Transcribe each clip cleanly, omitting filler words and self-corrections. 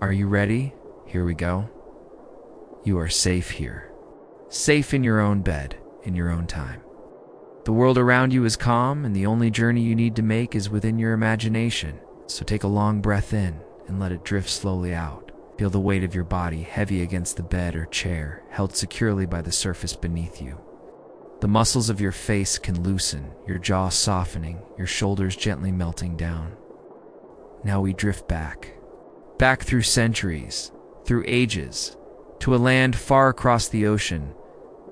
Are you ready? Here we go. You are safe here. Safe in your own bed, in your own time. The world around you is calm, and the only journey you need to make is within your imagination. So take a long breath in and let it drift slowly out. Feel the weight of your body heavy against the bed or chair, held securely by the surface beneath you. The muscles of your face can loosen, your jaw softening, your shoulders gently melting down. Now we drift back through centuries, through ages, to a land far across the ocean,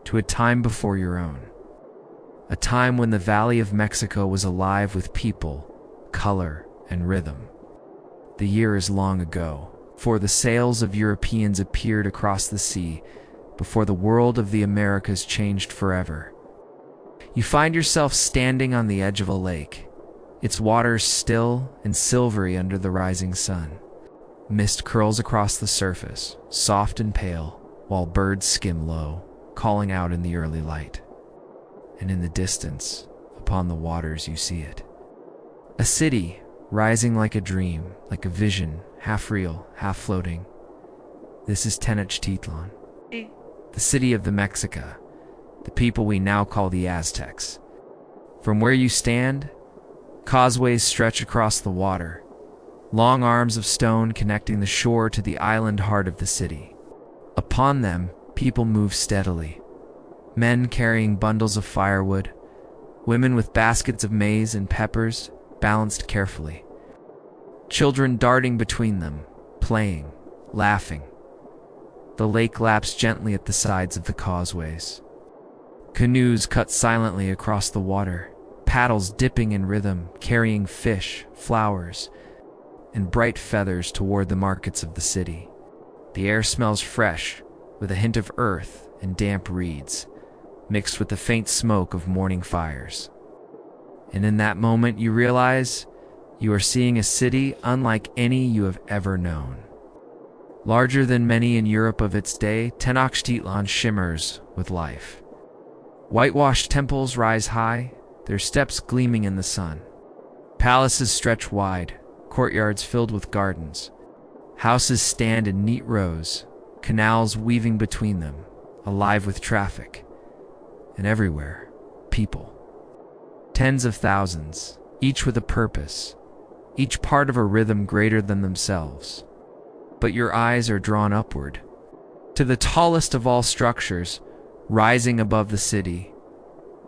to a time before your own. A time when the Valley of Mexico was alive with people, color, and rhythm. The year is long ago, before the sails of Europeans appeared across the sea, before the world of the Americas changed forever. You find yourself standing on the edge of a lake, its waters still and silvery under the rising sun. Mist curls across the surface, soft and pale, while birds skim low, calling out in the early light. And in the distance, upon the waters you see it. A city, rising like a dream, like a vision, half real, half floating. This is Tenochtitlan, the city of the Mexica, the people we now call the Aztecs. From where you stand, causeways stretch across the water, long arms of stone connecting the shore to the island heart of the city. Upon them, people move steadily. Men carrying bundles of firewood, women with baskets of maize and peppers, balanced carefully. Children darting between them, playing, laughing. The lake laps gently at the sides of the causeways. Canoes cut silently across the water, paddles dipping in rhythm, carrying fish, flowers, and bright feathers toward the markets of the city. The air smells fresh, with a hint of earth and damp reeds, mixed with the faint smoke of morning fires. And in that moment you realize you are seeing a city unlike any you have ever known. Larger than many in Europe of its day, Tenochtitlan shimmers with life. Whitewashed temples rise high, their steps gleaming in the sun. Palaces stretch wide, courtyards filled with gardens. Houses stand in neat rows, canals weaving between them, alive with traffic. And everywhere, people. Tens of thousands, each with a purpose, each part of a rhythm greater than themselves. But your eyes are drawn upward, to the tallest of all structures, rising above the city,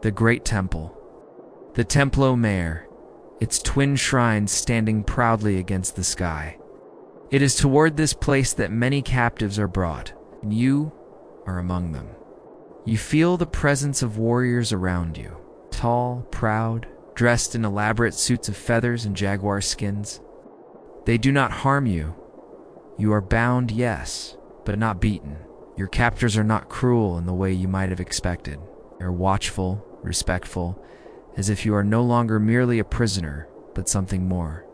the great temple, the Templo Mayor, its twin shrines standing proudly against the sky. It is toward this place that many captives are brought, and you are among them. You feel the presence of warriors around you, tall, proud, dressed in elaborate suits of feathers and jaguar skins. They do not harm you. You are bound, yes, but not beaten. Your captors are not cruel in the way you might have expected. They are watchful, respectful, as if you are no longer merely a prisoner, but something more.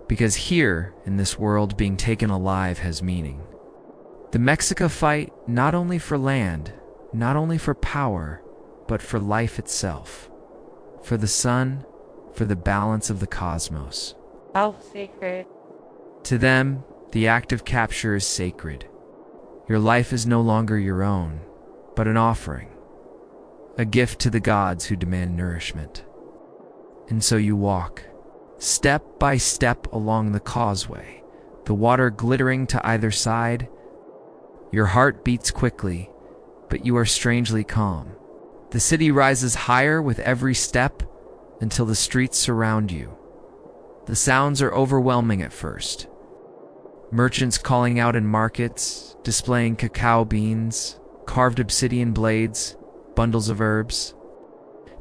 Because here, in this world, being taken alive has meaning. The Mexica fight not only for land, not only for power, but for life itself. For the sun, for the balance of the cosmos. How sacred. To them, the act of capture is sacred. Your life is no longer your own, but an offering. A gift to the gods who demand nourishment. And so you walk, step by step along the causeway, the water glittering to either side. Your heart beats quickly, but you are strangely calm. The city rises higher with every step until the streets surround you. The sounds are overwhelming at first. Merchants calling out in markets, displaying cacao beans, carved obsidian blades, bundles of herbs.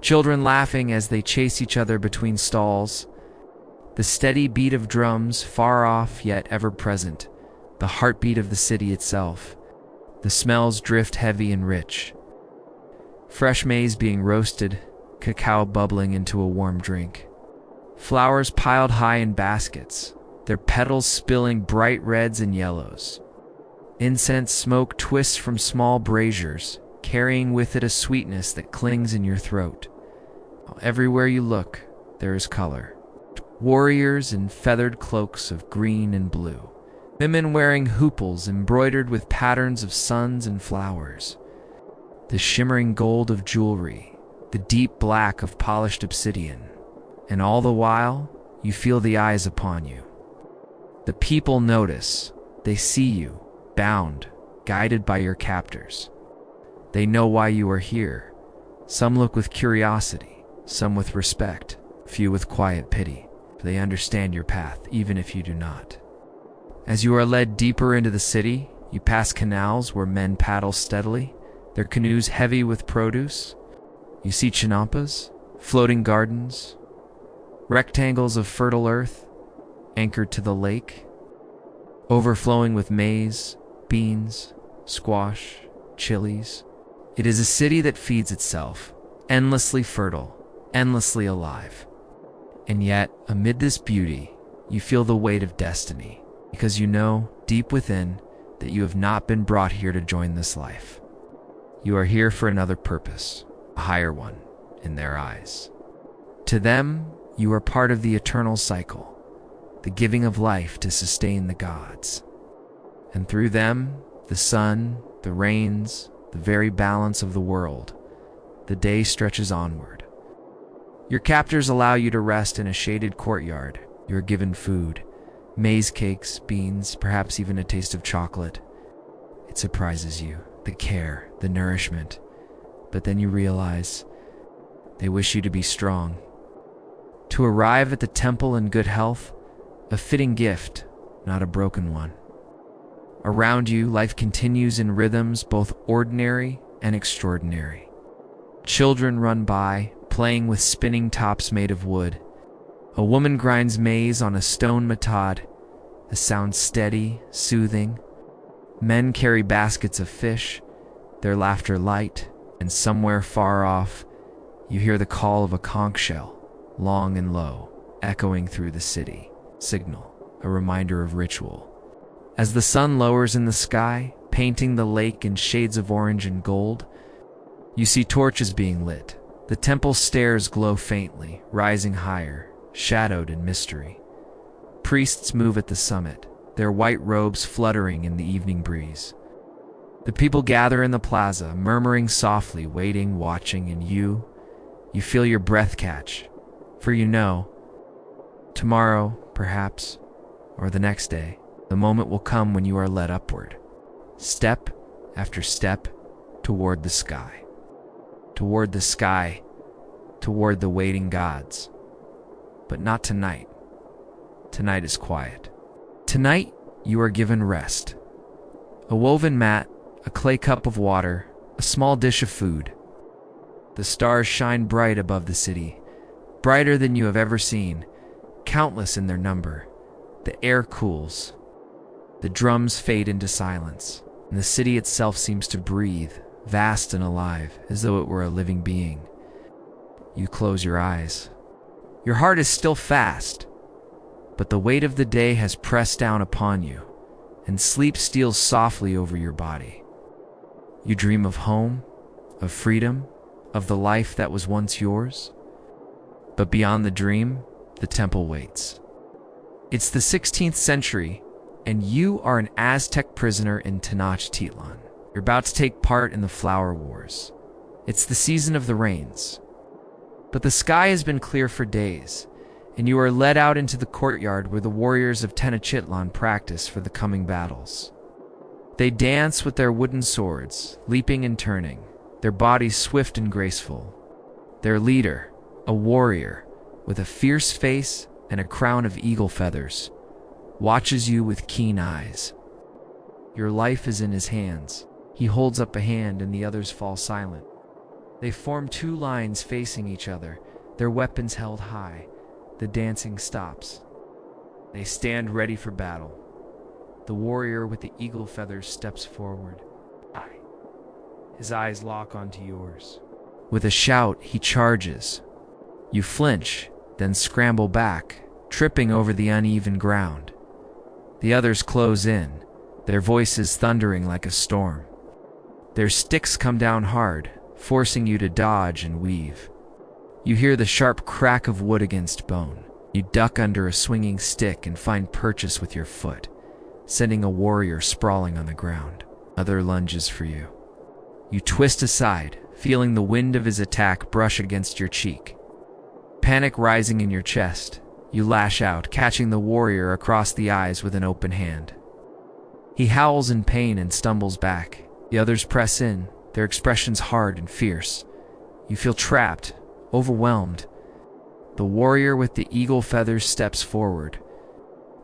Children laughing as they chase each other between stalls. The steady beat of drums, far off yet ever present. The heartbeat of the city itself. The smells drift heavy and rich. Fresh maize being roasted, cacao bubbling into a warm drink. Flowers piled high in baskets, their petals spilling bright reds and yellows. Incense smoke twists from small braziers, carrying with it a sweetness that clings in your throat. Everywhere you look, there is color. Warriors in feathered cloaks of green and blue, Women wearing hooples embroidered with patterns of suns and flowers. The shimmering gold of jewelry, the deep black of polished obsidian. And all the while, you feel the eyes upon you. The people notice. They see you, bound, guided by your captors. They know why you are here. Some look with curiosity, some with respect, few with quiet pity. They understand your path, even if you do not. As you are led deeper into the city, you pass canals where men paddle steadily, their canoes heavy with produce. You see chinampas, floating gardens, rectangles of fertile earth, anchored to the lake, overflowing with maize, beans, squash, chilies. It is a city that feeds itself, endlessly fertile, endlessly alive. And yet, amid this beauty, you feel the weight of destiny, because you know, deep within, that you have not been brought here to join this life. You are here for another purpose, a higher one, in their eyes. To them, you are part of the eternal cycle, the giving of life to sustain the gods. And through them, the sun, the rains, the very balance of the world, the day stretches onward. Your captors allow you to rest in a shaded courtyard. You are given food, maize cakes, beans, perhaps even a taste of chocolate. It surprises you, the care, the nourishment. But then you realize they wish you to be strong. To arrive at the temple in good health, a fitting gift, not a broken one. Around you, life continues in rhythms both ordinary and extraordinary. Children run by, playing with spinning tops made of wood. A woman grinds maize on a stone matad, the sound steady, soothing. Men carry baskets of fish, their laughter light, and somewhere far off, you hear the call of a conch shell, long and low, echoing through the city. Signal, a reminder of ritual. As the sun lowers in the sky, painting the lake in shades of orange and gold, you see torches being lit. The temple stairs glow faintly, rising higher, shadowed in mystery. Priests move at the summit, their white robes fluttering in the evening breeze. The people gather in the plaza, murmuring softly, waiting, watching, and you feel your breath catch. For you know, tomorrow, perhaps, or the next day, the moment will come when you are led upward, step after step, toward the sky. Toward the sky, toward the waiting gods. But not tonight. Tonight is quiet. Tonight, you are given rest. A woven mat, a clay cup of water, a small dish of food. The stars shine bright above the city, brighter than you have ever seen, countless in their number. The air cools. The drums fade into silence, and the city itself seems to breathe, vast and alive, as though it were a living being. You close your eyes. Your heart is still fast, but the weight of the day has pressed down upon you, and sleep steals softly over your body. You dream of home, of freedom, of the life that was once yours. But beyond the dream, the temple waits. It's the 16th century, and you are an Aztec prisoner in Tenochtitlan. You're about to take part in the Flower Wars. It's the season of the rains. But the sky has been clear for days, and you are led out into the courtyard where the warriors of Tenochtitlan practice for the coming battles. They dance with their wooden swords, leaping and turning, their bodies swift and graceful. Their leader, a warrior, with a fierce face and a crown of eagle feathers, watches you with keen eyes. Your life is in his hands. He holds up a hand and the others fall silent. They form two lines facing each other, their weapons held high. The dancing stops. They stand ready for battle. The warrior with the eagle feathers steps forward. His eyes lock onto yours. With a shout, he charges. You flinch, then scramble back, tripping over the uneven ground. The others close in, their voices thundering like a storm. Their sticks come down hard, forcing you to dodge and weave. You hear the sharp crack of wood against bone. You duck under a swinging stick and find purchase with your foot. sending a warrior sprawling on the ground. Another lunges for you. You twist aside, feeling the wind of his attack brush against your cheek. Panic rising in your chest, you lash out, catching the warrior across the eyes with an open hand. He howls in pain and stumbles back. The others press in, their expressions hard and fierce. You feel trapped, overwhelmed. The warrior with the eagle feathers steps forward.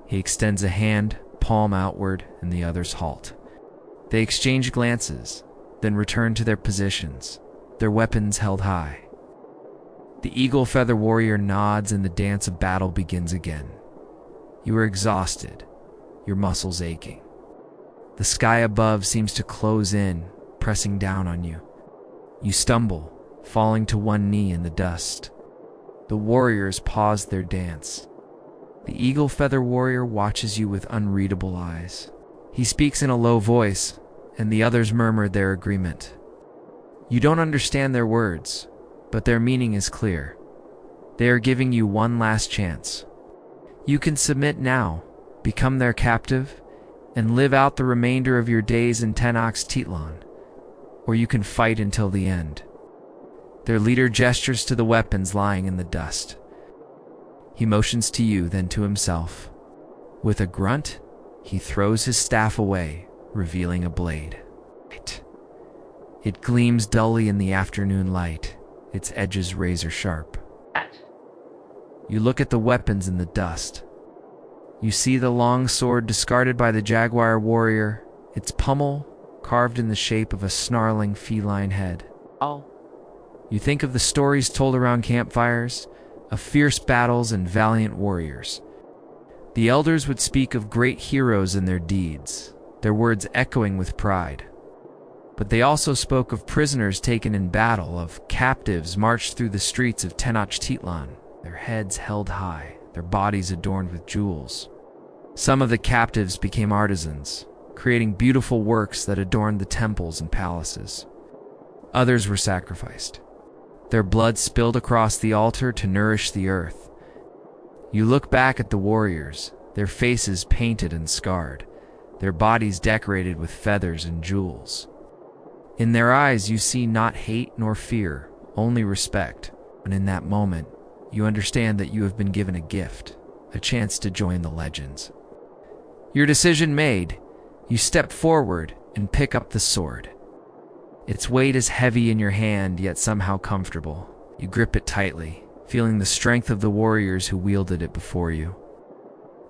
He extends a hand, palm outward, and the others halt. They exchange glances, then return to their positions, their weapons held high. The eagle feather warrior nods and the dance of battle begins again. You are exhausted, your muscles aching. The sky above seems to close in, pressing down on you. You stumble, falling to one knee in the dust. The warriors pause their dance. The eagle feather warrior watches you with unreadable eyes. He speaks in a low voice, and the others murmur their agreement. You don't understand their words, but their meaning is clear. They are giving you one last chance. You can submit now, become their captive, and live out the remainder of your days in Tenochtitlan, or you can fight until the end. Their leader gestures to the weapons lying in the dust. He motions to you, then to himself. With a grunt, he throws his staff away, revealing a blade. It gleams dully in the afternoon light, its edges razor sharp. You look at the weapons in the dust. You see the long sword discarded by the jaguar warrior, its pommel carved in the shape of a snarling feline head. You think of the stories told around campfires, of fierce battles and valiant warriors. The elders would speak of great heroes and their deeds, their words echoing with pride. But they also spoke of prisoners taken in battle, of captives marched through the streets of Tenochtitlan, their heads held high, their bodies adorned with jewels. Some of the captives became artisans, creating beautiful works that adorned the temples and palaces. Others were sacrificed. Their blood spilled across the altar to nourish the earth. You look back at the warriors, their faces painted and scarred, their bodies decorated with feathers and jewels. In their eyes you see not hate nor fear, only respect. And in that moment, you understand that you have been given a gift, a chance to join the legends. Your decision made, you step forward and pick up the sword. Its weight is heavy in your hand, yet somehow comfortable. You grip it tightly, feeling the strength of the warriors who wielded it before you.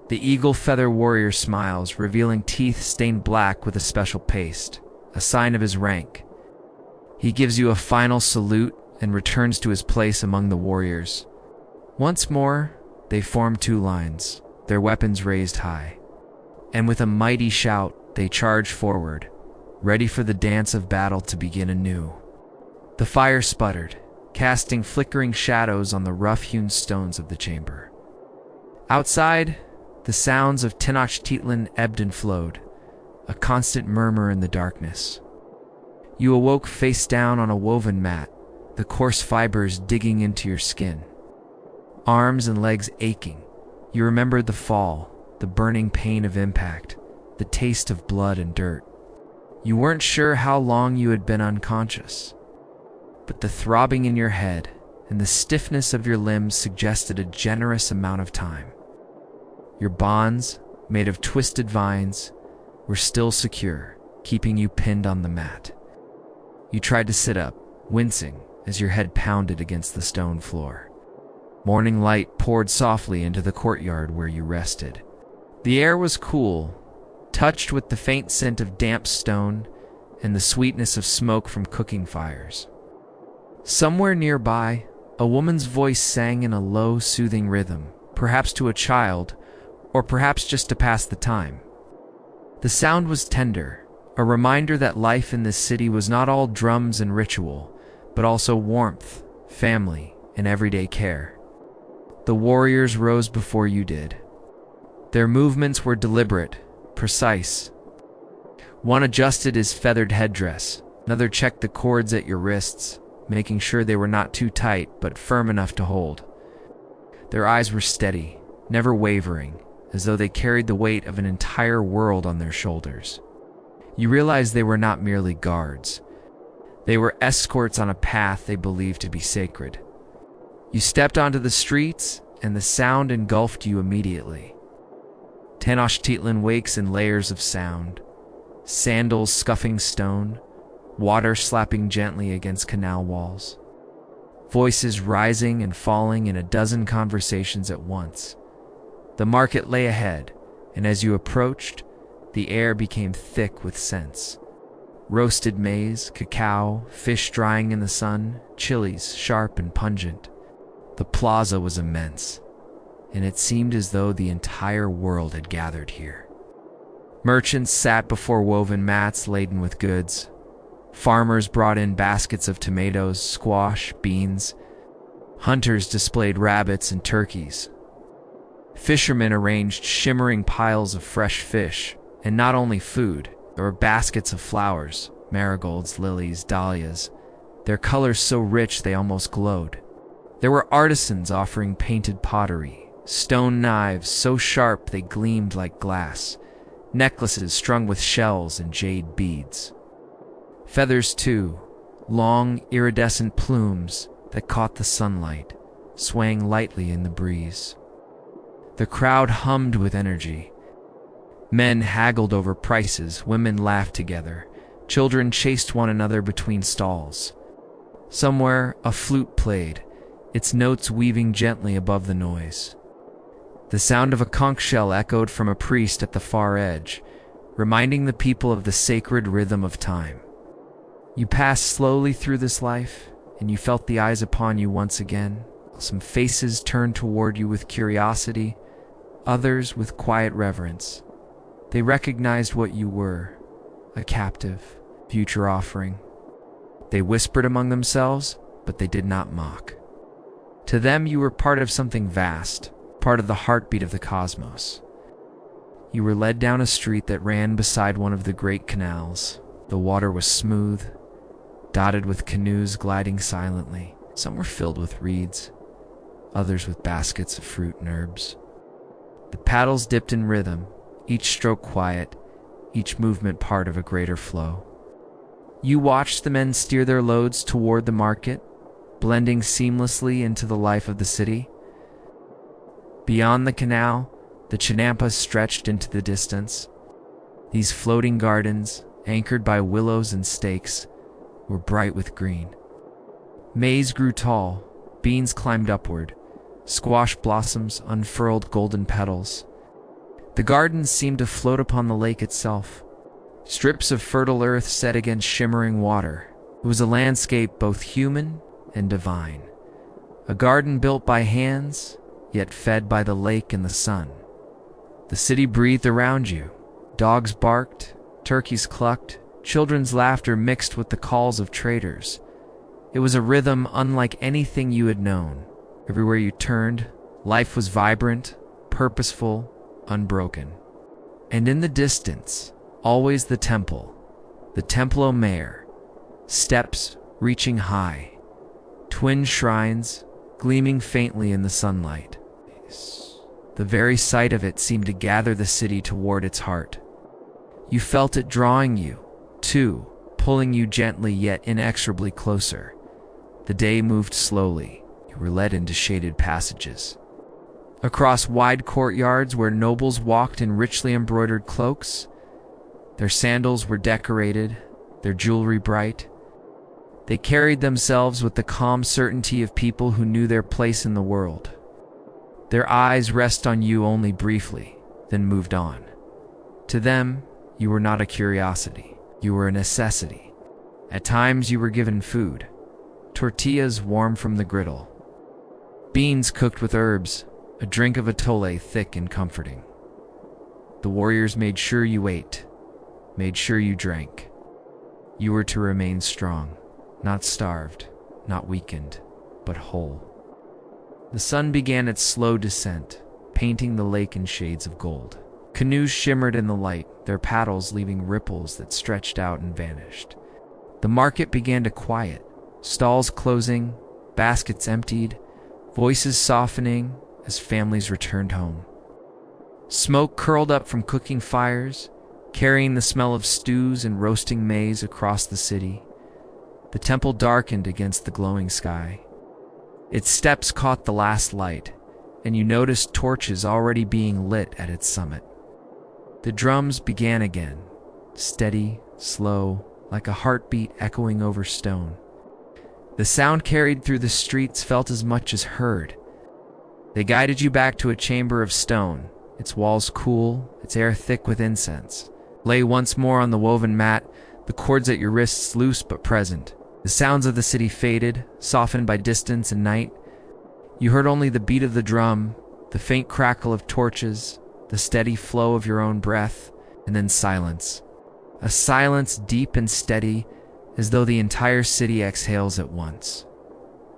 The eagle feather warrior smiles, revealing teeth stained black with a special paste, a sign of his rank. He gives you a final salute and returns to his place among the warriors. Once more, they form two lines, their weapons raised high. And with a mighty shout, they charge forward, ready for the dance of battle to begin anew. The fire sputtered, casting flickering shadows on the rough-hewn stones of the chamber. Outside, the sounds of Tenochtitlan ebbed and flowed, a constant murmur in the darkness. You awoke face down on a woven mat, the coarse fibers digging into your skin. Arms and legs aching, you remembered the fall, the burning pain of impact, the taste of blood and dirt. You weren't sure how long you had been unconscious, but the throbbing in your head and the stiffness of your limbs suggested a generous amount of time. Your bonds, made of twisted vines, were still secure, keeping you pinned on the mat. You tried to sit up, wincing as your head pounded against the stone floor. Morning light poured softly into the courtyard where you rested. The air was cool, touched with the faint scent of damp stone and the sweetness of smoke from cooking fires. Somewhere nearby, a woman's voice sang in a low, soothing rhythm, perhaps to a child, or perhaps just to pass the time. The sound was tender, a reminder that life in this city was not all drums and ritual, but also warmth, family, and everyday care. The warriors rose before you did. Their movements were deliberate, precise. One adjusted his feathered headdress, another checked the cords at your wrists, making sure they were not too tight but firm enough to hold. Their eyes were steady, never wavering, as though they carried the weight of an entire world on their shoulders. You realized they were not merely guards. They were escorts on a path they believed to be sacred. You stepped onto the streets, and the sound engulfed you immediately. Tenochtitlan wakes in layers of sound, sandals scuffing stone, water slapping gently against canal walls, voices rising and falling in a dozen conversations at once. The market lay ahead, and as you approached, the air became thick with scents. Roasted maize, cacao, fish drying in the sun, chilies sharp and pungent. The plaza was immense, and it seemed as though the entire world had gathered here. Merchants sat before woven mats laden with goods. Farmers brought in baskets of tomatoes, squash, beans. Hunters displayed rabbits and turkeys. Fishermen arranged shimmering piles of fresh fish, and not only food, there were baskets of flowers, marigolds, lilies, dahlias, their colors so rich they almost glowed. There were artisans offering painted pottery, stone knives so sharp they gleamed like glass, necklaces strung with shells and jade beads. Feathers too, long, iridescent plumes that caught the sunlight, swaying lightly in the breeze. The crowd hummed with energy. Men haggled over prices, women laughed together, children chased one another between stalls. Somewhere, a flute played, its notes weaving gently above the noise. The sound of a conch shell echoed from a priest at the far edge, reminding the people of the sacred rhythm of time. You passed slowly through this life, and you felt the eyes upon you once again. Some faces turned toward you with curiosity, others with quiet reverence. They recognized what you were, a captive, future offering. They whispered among themselves, but they did not mock. To them, you were part of something vast, part of the heartbeat of the cosmos. You were led down a street that ran beside one of the great canals. The water was smooth, dotted with canoes gliding silently. Some were filled with reeds, others with baskets of fruit and herbs. The paddles dipped in rhythm, each stroke quiet, each movement part of a greater flow. You watched the men steer their loads toward the market, blending seamlessly into the life of the city. Beyond the canal, the chinampas stretched into the distance. These floating gardens, anchored by willows and stakes, were bright with green. Maize grew tall, beans climbed upward, squash blossoms unfurled golden petals. The gardens seemed to float upon the lake itself, strips of fertile earth set against shimmering water. It was a landscape both human and divine, a garden built by hands, yet fed by the lake and the sun. The city breathed around you. Dogs barked, turkeys clucked, children's laughter mixed with the calls of traders. It was a rhythm unlike anything you had known. Everywhere you turned, life was vibrant, purposeful, unbroken. And in the distance, always the temple Omer, steps reaching high, twin shrines gleaming faintly in the sunlight. The very sight of it seemed to gather the city toward its heart. You felt it drawing you, too, pulling you gently yet inexorably closer. The day moved slowly. You were led into shaded passages, across wide courtyards where nobles walked in richly embroidered cloaks. Their sandals were decorated, their jewelry bright. They carried themselves with the calm certainty of people who knew their place in the world. Their eyes rested on you only briefly, then moved on. To them, you were not a curiosity. You were a necessity. At times you were given food, tortillas warm from the griddle, beans cooked with herbs, a drink of atole thick and comforting. The warriors made sure you ate, made sure you drank. You were to remain strong, not starved, not weakened, but whole. The sun began its slow descent, painting the lake in shades of gold. Canoes shimmered in the light, their paddles leaving ripples that stretched out and vanished. The market began to quiet, stalls closing, baskets emptied, voices softening as families returned home. Smoke curled up from cooking fires, carrying the smell of stews and roasting maize across the city. The temple darkened against the glowing sky. Its steps caught the last light, and you noticed torches already being lit at its summit. The drums began again, steady, slow, like a heartbeat echoing over stone. The sound carried through the streets felt as much as heard. They guided you back to a chamber of stone, its walls cool, its air thick with incense. Lay once more on the woven mat, the cords at your wrists loose but present. The sounds of the city faded, softened by distance and night. You heard only the beat of the drum, the faint crackle of torches, the steady flow of your own breath, and then silence. A silence deep and steady, as though the entire city exhales at once.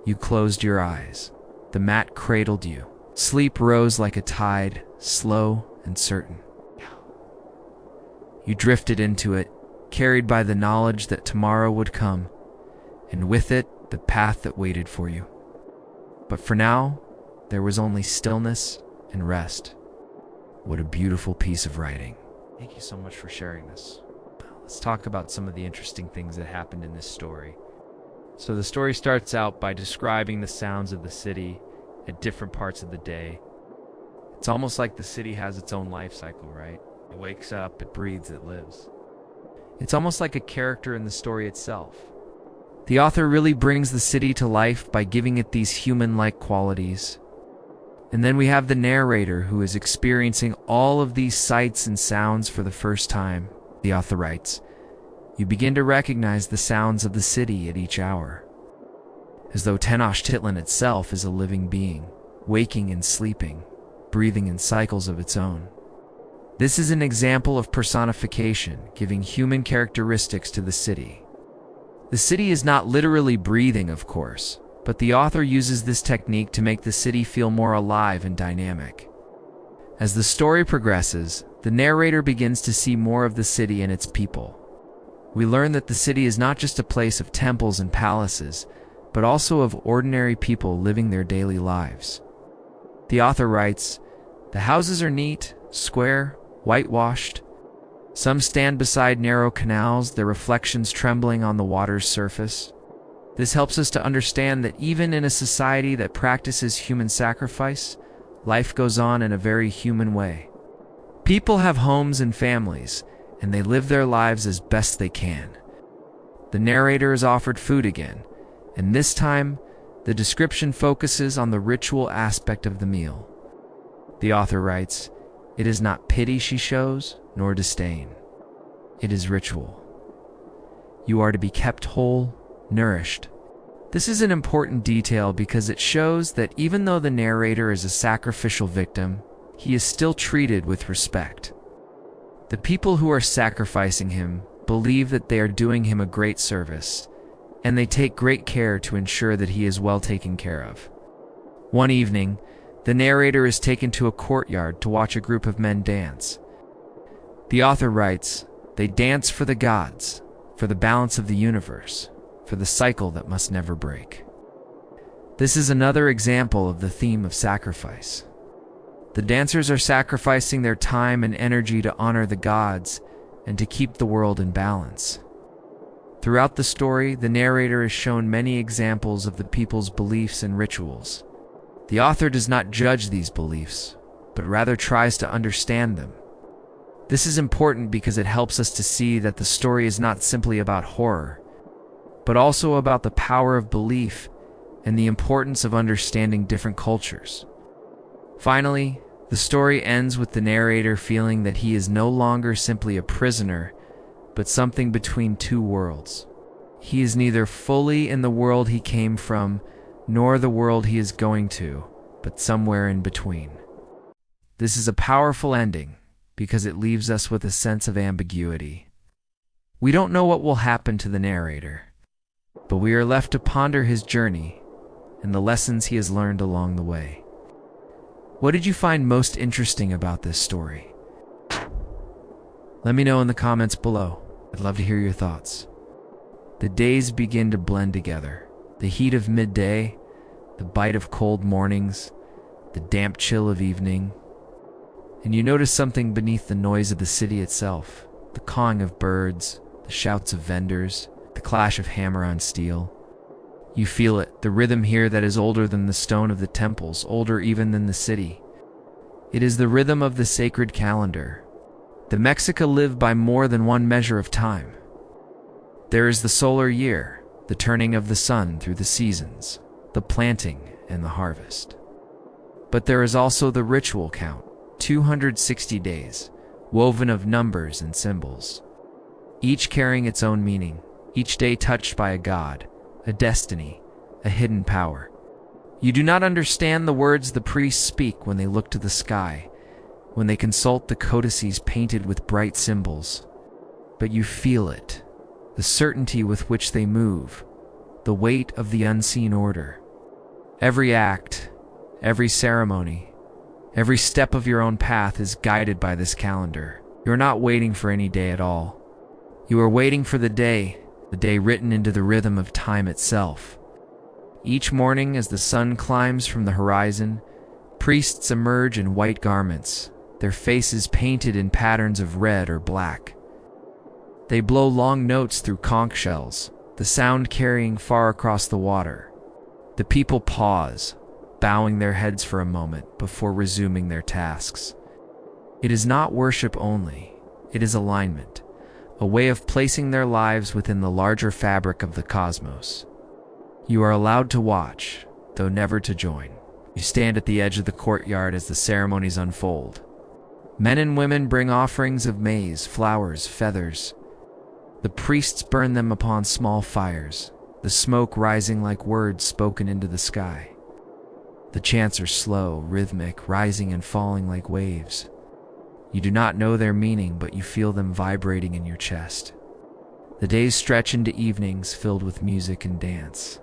You closed your eyes. The mat cradled you. Sleep rose like a tide, slow and certain. You drifted into it, carried by the knowledge that tomorrow would come, and with it, the path that waited for you. But for now, there was only stillness and rest. What a beautiful piece of writing. Thank you so much for sharing this. Let's talk about some of the interesting things that happened in this story. So the story starts out by describing the sounds of the city at different parts of the day. It's almost like the city has its own life cycle, right? It wakes up, it breathes, it lives. It's almost like a character in the story itself. The author really brings the city to life by giving it these human-like qualities. And then we have the narrator who is experiencing all of these sights and sounds for the first time. The author writes, "You begin to recognize the sounds of the city at each hour, as though Tenochtitlan itself is a living being, waking and sleeping, breathing in cycles of its own." This is an example of personification, giving human characteristics to the city. The city is not literally breathing, of course, but the author uses this technique to make the city feel more alive and dynamic. As the story progresses, the narrator begins to see more of the city and its people. We learn that the city is not just a place of temples and palaces, but also of ordinary people living their daily lives. The author writes, "The houses are neat, square, whitewashed. Some stand beside narrow canals, their reflections trembling on the water's surface. This helps us to understand that even in a society that practices human sacrifice, life goes on in a very human way. People have homes and families, and they live their lives as best they can." The narrator is offered food again, and this time, the description focuses on the ritual aspect of the meal. The author writes, "It is not pity she shows, nor disdain. It is ritual. You are to be kept whole, nourished." This is an important detail because it shows that even though the narrator is a sacrificial victim, he is still treated with respect. The people who are sacrificing him believe that they are doing him a great service, and they take great care to ensure that he is well taken care of. One evening, the narrator is taken to a courtyard to watch a group of men dance. The author writes, "They dance for the gods, for the balance of the universe, for the cycle that must never break." This is another example of the theme of sacrifice. The dancers are sacrificing their time and energy to honor the gods and to keep the world in balance. Throughout the story, the narrator is shown many examples of the people's beliefs and rituals. The author does not judge these beliefs, but rather tries to understand them. This is important because it helps us to see that the story is not simply about horror, but also about the power of belief and the importance of understanding different cultures. Finally, the story ends with the narrator feeling that he is no longer simply a prisoner, but something between two worlds. He is neither fully in the world he came from, nor the world he is going to, but somewhere in between. This is a powerful ending because it leaves us with a sense of ambiguity. We don't know what will happen to the narrator, but we are left to ponder his journey and the lessons he has learned along the way. What did you find most interesting about this story? Let me know in the comments below. I'd love to hear your thoughts. The days begin to blend together. The heat of midday, the bite of cold mornings, the damp chill of evening. and you notice something beneath the noise of the city itself, the cawing of birds, the shouts of vendors, the clash of hammer on steel. You feel it, the rhythm here that is older than the stone of the temples, older even than the city. It is the rhythm of the sacred calendar. The Mexica live by more than one measure of time. There is the solar year, the turning of the sun through the seasons, the planting and the harvest. But there is also the ritual count, 260 days, woven of numbers and symbols, each carrying its own meaning, each day touched by a god, a destiny, a hidden power. You do not understand the words the priests speak when they look to the sky, when they consult the codices painted with bright symbols, but you feel it, the certainty with which they move, the weight of the unseen order. Every act, every ceremony, every step of your own path is guided by this calendar. You are not waiting for any day at all. You are waiting for the day written into the rhythm of time itself. Each morning as the sun climbs from the horizon, priests emerge in white garments, their faces painted in patterns of red or black. They blow long notes through conch shells, the sound carrying far across the water. The people pause, bowing their heads for a moment before resuming their tasks. It is not worship only, it is alignment, a way of placing their lives within the larger fabric of the cosmos. You are allowed to watch, though never to join. You stand at the edge of the courtyard as the ceremonies unfold. Men and women bring offerings of maize, flowers, feathers. The priests burn them upon small fires, the smoke rising like words spoken into the sky. The chants are slow, rhythmic, rising and falling like waves. You do not know their meaning, but you feel them vibrating in your chest. The days stretch into evenings filled with music and dance.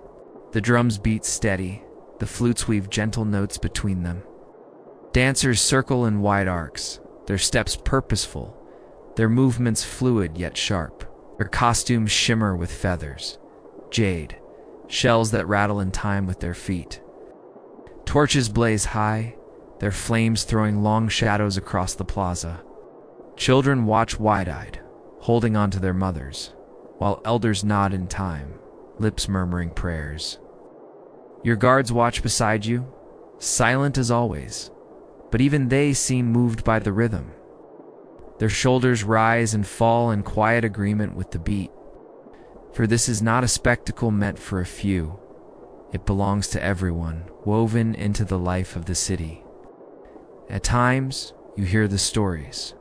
The drums beat steady, the flutes weave gentle notes between them. Dancers circle in wide arcs, their steps purposeful, their movements fluid yet sharp. Their costumes shimmer with feathers, jade, shells that rattle in time with their feet. Torches blaze high, their flames throwing long shadows across the plaza. Children watch wide-eyed, holding on to their mothers, while elders nod in time, lips murmuring prayers. Your guards watch beside you, silent as always, but even they seem moved by the rhythm. Their shoulders rise and fall in quiet agreement with the beat. For this is not a spectacle meant for a few. It belongs to everyone, woven into the life of the city. At times, you hear the stories.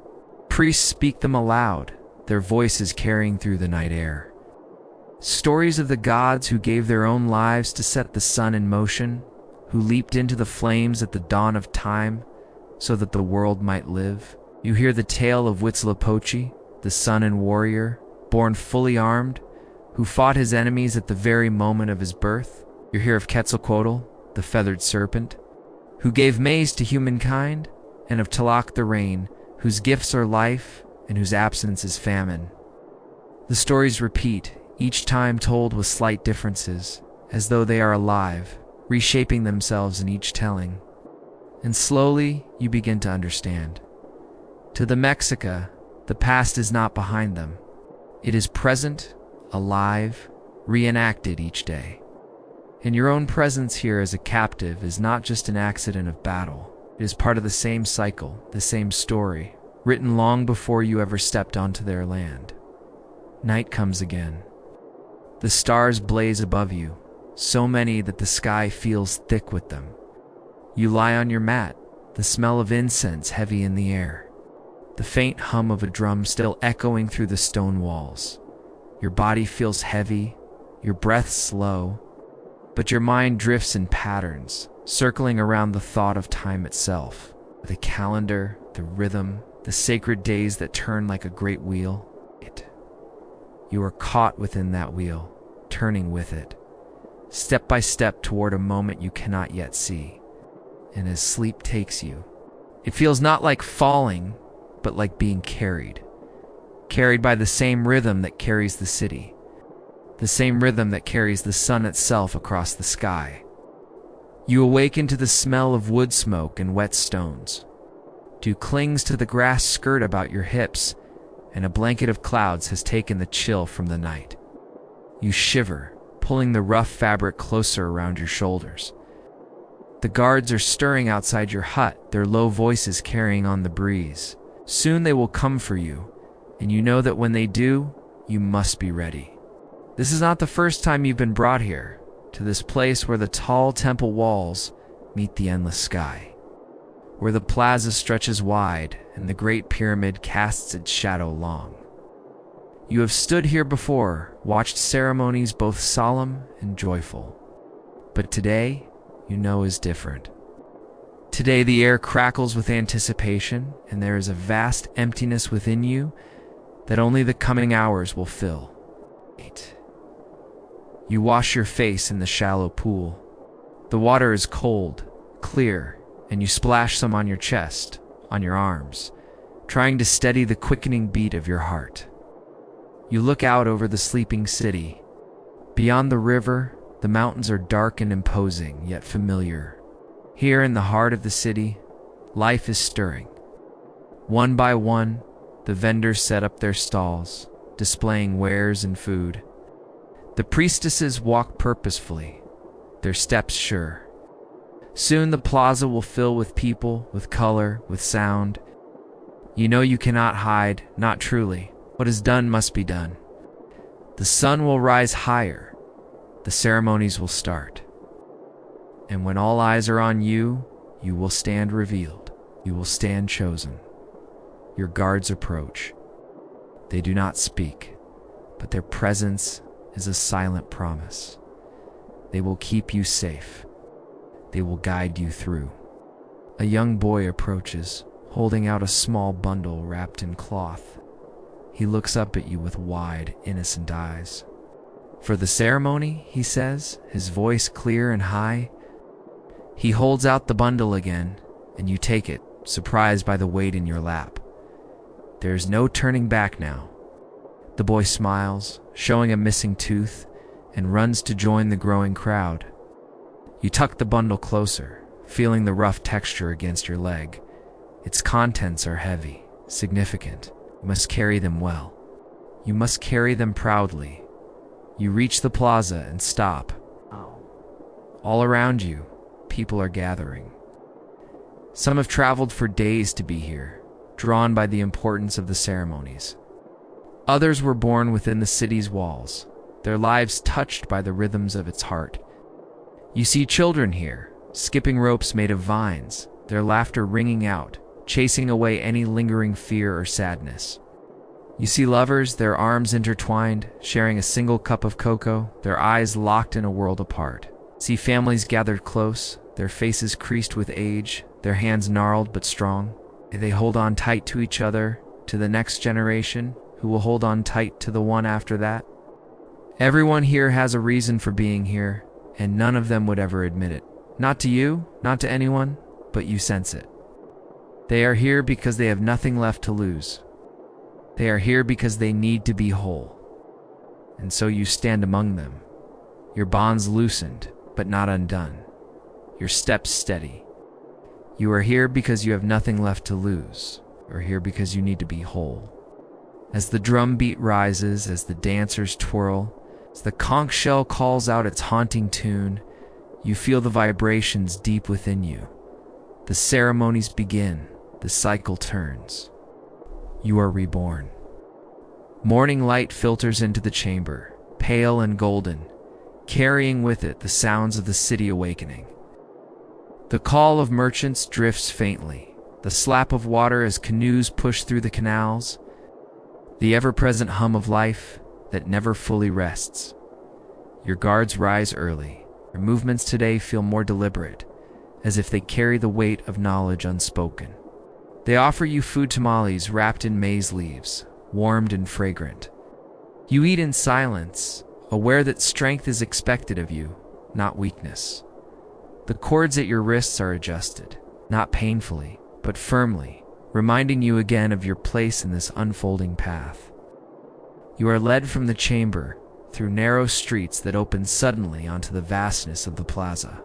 Priests speak them aloud, their voices carrying through the night air. Stories of the gods who gave their own lives to set the sun in motion, who leaped into the flames at the dawn of time so that the world might live. You hear the tale of Huitzilopochtli, the sun and warrior, born fully armed, who fought his enemies at the very moment of his birth. You hear of Quetzalcoatl, the feathered serpent, who gave maize to humankind, and of Tlaloc the rain, whose gifts are life and whose absence is famine. The stories repeat, each time told with slight differences, as though they are alive, reshaping themselves in each telling. And slowly you begin to understand. To the Mexica, the past is not behind them. It is present, alive, reenacted each day. And your own presence here as a captive is not just an accident of battle. It is part of the same cycle, the same story, written long before you ever stepped onto their land. Night comes again. The stars blaze above you, so many that the sky feels thick with them. You lie on your mat, the smell of incense heavy in the air. The faint hum of a drum still echoing through the stone walls. Your body feels heavy, your breath slow, but your mind drifts in patterns, circling around the thought of time itself. The calendar, the rhythm, the sacred days that turn like a great wheel. You are caught within that wheel, turning with it, step by step toward a moment you cannot yet see. And as sleep takes you, it feels not like falling, but like being carried by the same rhythm that carries the city, the same rhythm that carries the sun itself across the sky. You awaken to the smell of wood smoke and wet stones, Dew clings to the grass skirt about your hips, and a blanket of clouds has taken the chill from the night. You shiver, pulling the rough fabric closer around your shoulders. The guards are stirring outside your hut, their low voices carrying on the breeze. Soon they will come for you, and you know that when they do, you must be ready. This is not the first time you've been brought here, to this place where the tall temple walls meet the endless sky, where the plaza stretches wide and the great pyramid casts its shadow long. You have stood here before, watched ceremonies both solemn and joyful. But today, you know, is different. Today the air crackles with anticipation, and there is a vast emptiness within you that only the coming hours will fill. You wash your face in the shallow pool. The water is cold, clear, and you splash some on your chest, on your arms, trying to steady the quickening beat of your heart. You look out over the sleeping city. Beyond the river, the mountains are dark and imposing, yet familiar. Here in the heart of the city, life is stirring. One by one, the vendors set up their stalls, displaying wares and food. The priestesses walk purposefully, their steps sure. Soon the plaza will fill with people, with color, with sound. You know you cannot hide, not truly. What is done must be done. The sun will rise higher. The ceremonies will start. And when all eyes are on you, you will stand revealed. You will stand chosen. Your guards approach. They do not speak, but their presence is a silent promise. They will keep you safe. They will guide you through. A young boy approaches, holding out a small bundle wrapped in cloth. He looks up at you with wide, innocent eyes. For the ceremony, he says, his voice clear and high. He holds out the bundle again, and you take it, surprised by the weight in your lap. There is no turning back now. The boy smiles, showing a missing tooth, and runs to join the growing crowd. You tuck the bundle closer, feeling the rough texture against your leg. Its contents are heavy, significant. You must carry them well. You must carry them proudly. You reach the plaza and stop. All around you, people are gathering. Some have traveled for days to be here, drawn by the importance of the ceremonies. Others were born within the city's walls, their lives touched by the rhythms of its heart. You see children here, skipping ropes made of vines, their laughter ringing out, chasing away any lingering fear or sadness. You see lovers, their arms intertwined, sharing a single cup of cocoa, their eyes locked in a world apart. See families gathered close, their faces creased with age, their hands gnarled but strong. They hold on tight to each other, to the next generation, who will hold on tight to the one after that. Everyone here has a reason for being here, and none of them would ever admit it. Not to you, not to anyone, but you sense it. They are here because they have nothing left to lose. They are here because they need to be whole. And so you stand among them, your bonds loosened, but not undone, your steps steady. You are here because you have nothing left to lose. You are here because you need to be whole. As the drum beat rises, as the dancers twirl, as the conch shell calls out its haunting tune, you feel the vibrations deep within you. The ceremonies begin, the cycle turns. You are reborn. Morning light filters into the chamber, pale and golden, carrying with it the sounds of the city awakening. The call of merchants drifts faintly, the slap of water as canoes push through the canals, the ever-present hum of life that never fully rests. Your guards rise early. Your movements today feel more deliberate, as if they carry the weight of knowledge unspoken. They offer you food tamales wrapped in maize leaves, warmed and fragrant. You eat in silence, aware that strength is expected of you, not weakness. The cords at your wrists are adjusted, not painfully, but firmly, reminding you again of your place in this unfolding path. You are led from the chamber, through narrow streets that open suddenly onto the vastness of the plaza.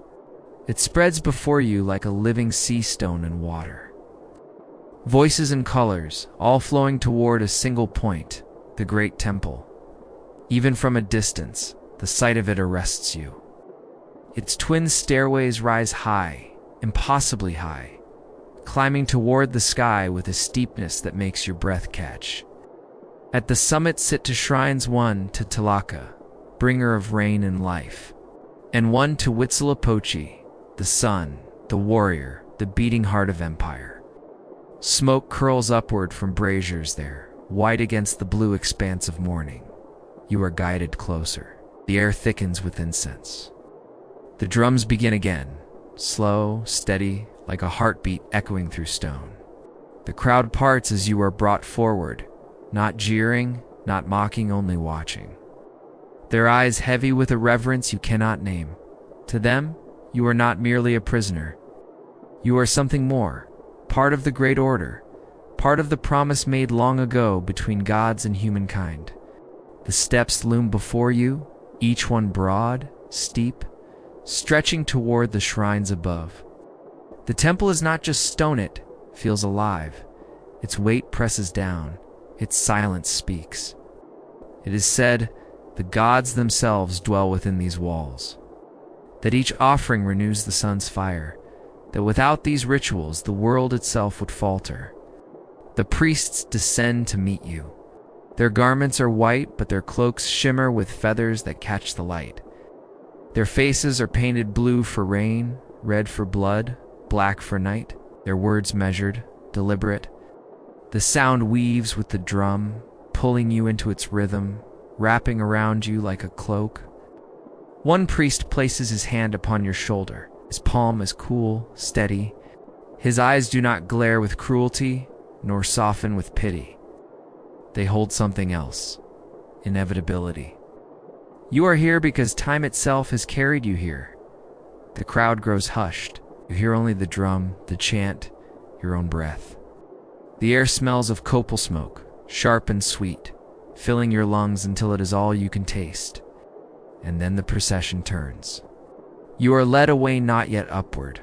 It spreads before you like a living sea stone in water. Voices and colors, all flowing toward a single point, the great temple. Even from a distance, the sight of it arrests you. Its twin stairways rise high, impossibly high, climbing toward the sky with a steepness that makes your breath catch. At the summit sit two shrines, one to Talaka, bringer of rain and life, and one to Huitzilopochtli, the sun, the warrior, the beating heart of empire. Smoke curls upward from braziers there, white against the blue expanse of morning. You are guided closer. The air thickens with incense. The drums begin again, slow, steady, like a heartbeat echoing through stone. The crowd parts as you are brought forward, not jeering, not mocking, only watching. Their eyes heavy with a reverence you cannot name. To them, you are not merely a prisoner. You are something more, part of the great order, part of the promise made long ago between gods and humankind. The steps loom before you, each one broad, steep, stretching toward the shrines above. The temple is not just stone, it feels alive. Its weight presses down, its silence speaks. It is said, the gods themselves dwell within these walls, that each offering renews the sun's fire, that without these rituals the world itself would falter. The priests descend to meet you. Their garments are white, but their cloaks shimmer with feathers that catch the light. Their faces are painted blue for rain, red for blood, black for night, their words measured, deliberate. The sound weaves with the drum, pulling you into its rhythm, wrapping around you like a cloak. One priest places his hand upon your shoulder. His palm is cool, steady. His eyes do not glare with cruelty, nor soften with pity. They hold something else, inevitability. You are here because time itself has carried you here. The crowd grows hushed. You hear only the drum, the chant, your own breath. The air smells of copal smoke, sharp and sweet, filling your lungs until it is all you can taste. And then the procession turns. You are led away, not yet upward,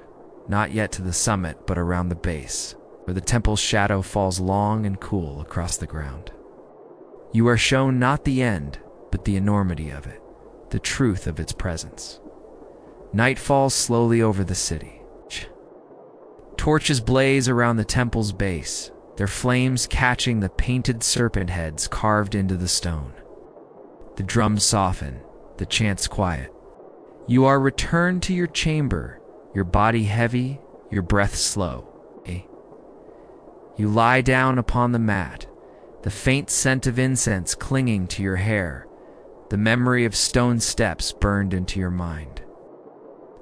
not yet to the summit, but around the base, where the temple's shadow falls long and cool across the ground. You are shown not the end, but the enormity of it, the truth of its presence. Night falls slowly over the city. Torches blaze around the temple's base, their flames catching the painted serpent heads carved into the stone. The drums soften, the chants quiet. You are returned to your chamber, your body heavy, your breath slow. You lie down upon the mat, the faint scent of incense clinging to your hair, the memory of stone steps burned into your mind.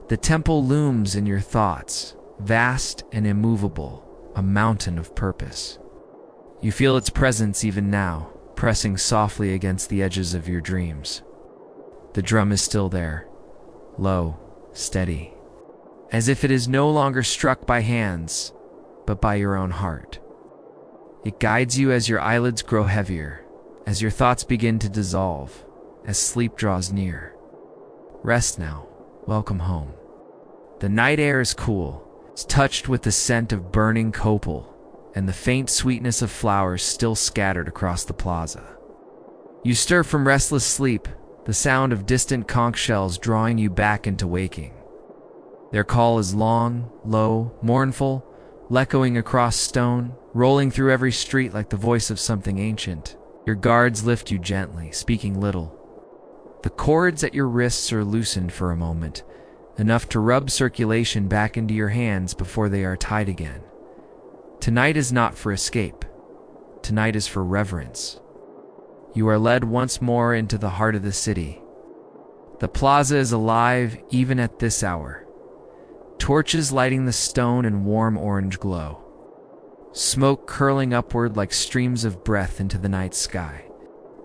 The temple looms in your thoughts, vast and immovable, a mountain of purpose. You feel its presence even now, pressing softly against the edges of your dreams. The drum is still there, low, steady, as if it is no longer struck by hands, but by your own heart. It guides you as your eyelids grow heavier, as your thoughts begin to dissolve, as sleep draws near. Rest now, welcome home. The night air is cool, it's touched with the scent of burning copal, and the faint sweetness of flowers still scattered across the plaza. You stir from restless sleep, the sound of distant conch shells drawing you back into waking. Their call is long, low, mournful, echoing across stone, rolling through every street like the voice of something ancient. Your guards lift you gently, speaking little. The cords at your wrists are loosened for a moment, enough to rub circulation back into your hands before they are tied again. Tonight is not for escape. Tonight is for reverence. You are led once more into the heart of the city. The plaza is alive even at this hour. Torches lighting the stone in warm orange glow. Smoke curling upward like streams of breath into the night sky.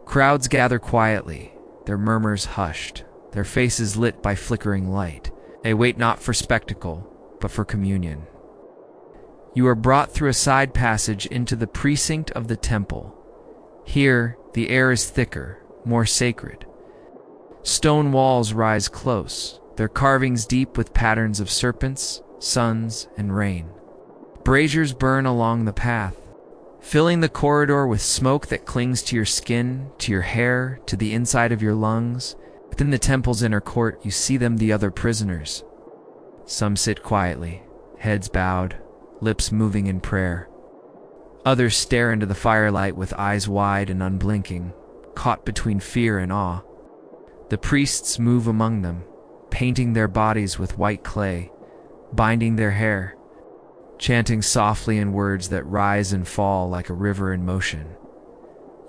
Crowds gather quietly, their murmurs hushed, their faces lit by flickering light. They wait not for spectacle, but for communion. You are brought through a side passage into the precinct of the temple. Here, the air is thicker, more sacred. Stone walls rise close, their carvings deep with patterns of serpents, suns, and rain. Braziers burn along the path, filling the corridor with smoke that clings to your skin, to your hair, to the inside of your lungs. Within the temple's inner court, you see them, the other prisoners. Some sit quietly, heads bowed, lips moving in prayer. Others stare into the firelight with eyes wide and unblinking, caught between fear and awe. The priests move among them, painting their bodies with white clay, binding their hair, chanting softly in words that rise and fall like a river in motion.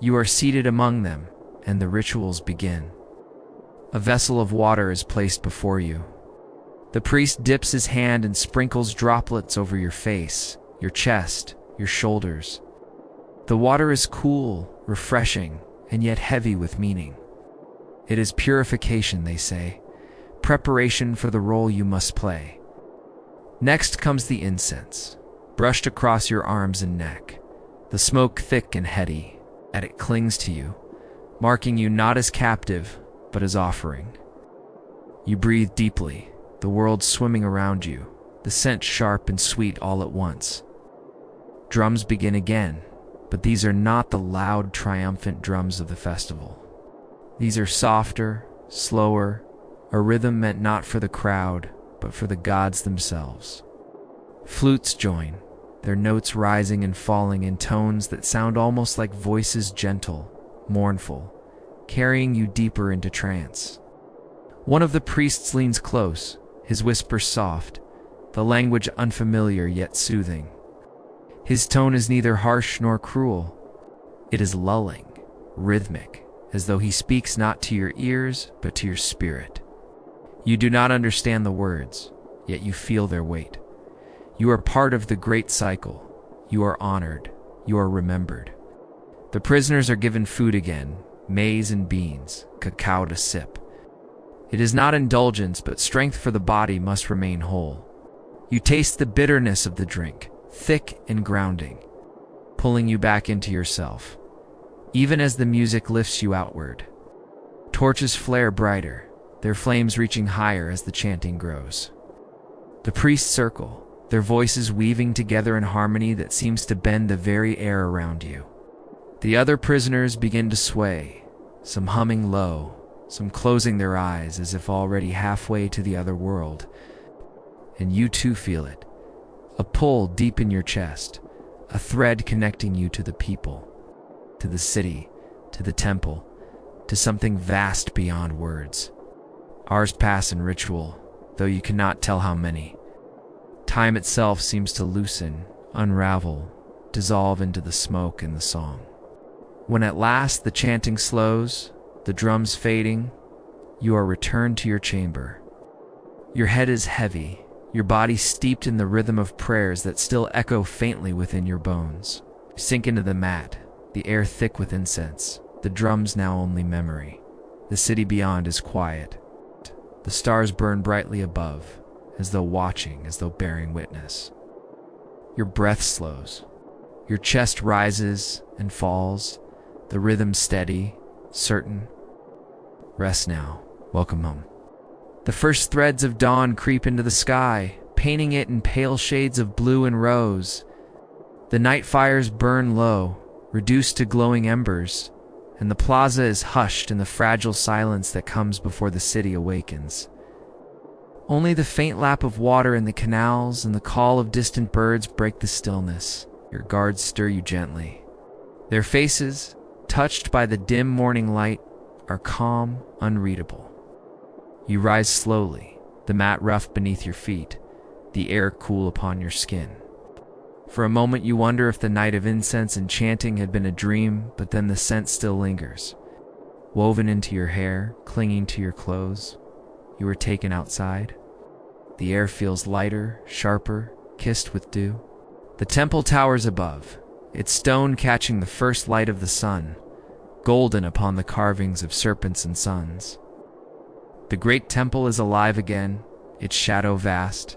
You are seated among them, and the rituals begin. A vessel of water is placed before you. The priest dips his hand and sprinkles droplets over your face, your chest, your shoulders. The water is cool, refreshing, and yet heavy with meaning. It is purification, they say, preparation for the role you must play. Next comes the incense, brushed across your arms and neck, the smoke thick and heady, and it clings to you, marking you not as captive, but as offering. You breathe deeply, the world swimming around you, the scent sharp and sweet all at once. Drums begin again, but these are not the loud, triumphant drums of the festival. These are softer, slower, a rhythm meant not for the crowd, but for the gods themselves. Flutes join, their notes rising and falling in tones that sound almost like voices, gentle, mournful, carrying you deeper into trance. One of the priests leans close, his whisper soft, the language unfamiliar yet soothing. His tone is neither harsh nor cruel. It is lulling, rhythmic, as though he speaks not to your ears, but to your spirit. You do not understand the words, yet you feel their weight. You are part of the great cycle. You are honored. You are remembered. The prisoners are given food again, maize and beans, cacao to sip. It is not indulgence, but strength, for the body must remain whole. You taste the bitterness of the drink, thick and grounding, pulling you back into yourself, even as the music lifts you outward. Torches flare brighter, their flames reaching higher as the chanting grows. The priests circle, their voices weaving together in harmony that seems to bend the very air around you. The other prisoners begin to sway, some humming low, some closing their eyes as if already halfway to the other world. And you too feel it, a pull deep in your chest, a thread connecting you to the people, to the city, to the temple, to something vast beyond words. Hours pass in ritual, though you cannot tell how many. Time itself seems to loosen, unravel, dissolve into the smoke and the song. When at last the chanting slows, the drums fading, you are returned to your chamber. Your head is heavy, your body steeped in the rhythm of prayers that still echo faintly within your bones. You sink into the mat, the air thick with incense, the drums now only memory. The city beyond is quiet. The stars burn brightly above, as though watching, as though bearing witness. Your breath slows. Your chest rises and falls, the rhythm steady, certain. Rest now. Welcome home. The first threads of dawn creep into the sky, painting it in pale shades of blue and rose. The night fires burn low, reduced to glowing embers, and the plaza is hushed in the fragile silence that comes before the city awakens. Only the faint lap of water in the canals and the call of distant birds break the stillness. Your guards stir you gently. Their faces, touched by the dim morning light, are calm, unreadable. You rise slowly, the mat rough beneath your feet, the air cool upon your skin. For a moment you wonder if the night of incense and chanting had been a dream, but then the scent still lingers. Woven into your hair, clinging to your clothes, you are taken outside. The air feels lighter, sharper, kissed with dew. The temple towers above, its stone catching the first light of the sun, golden upon the carvings of serpents and suns. The great temple is alive again, its shadow vast,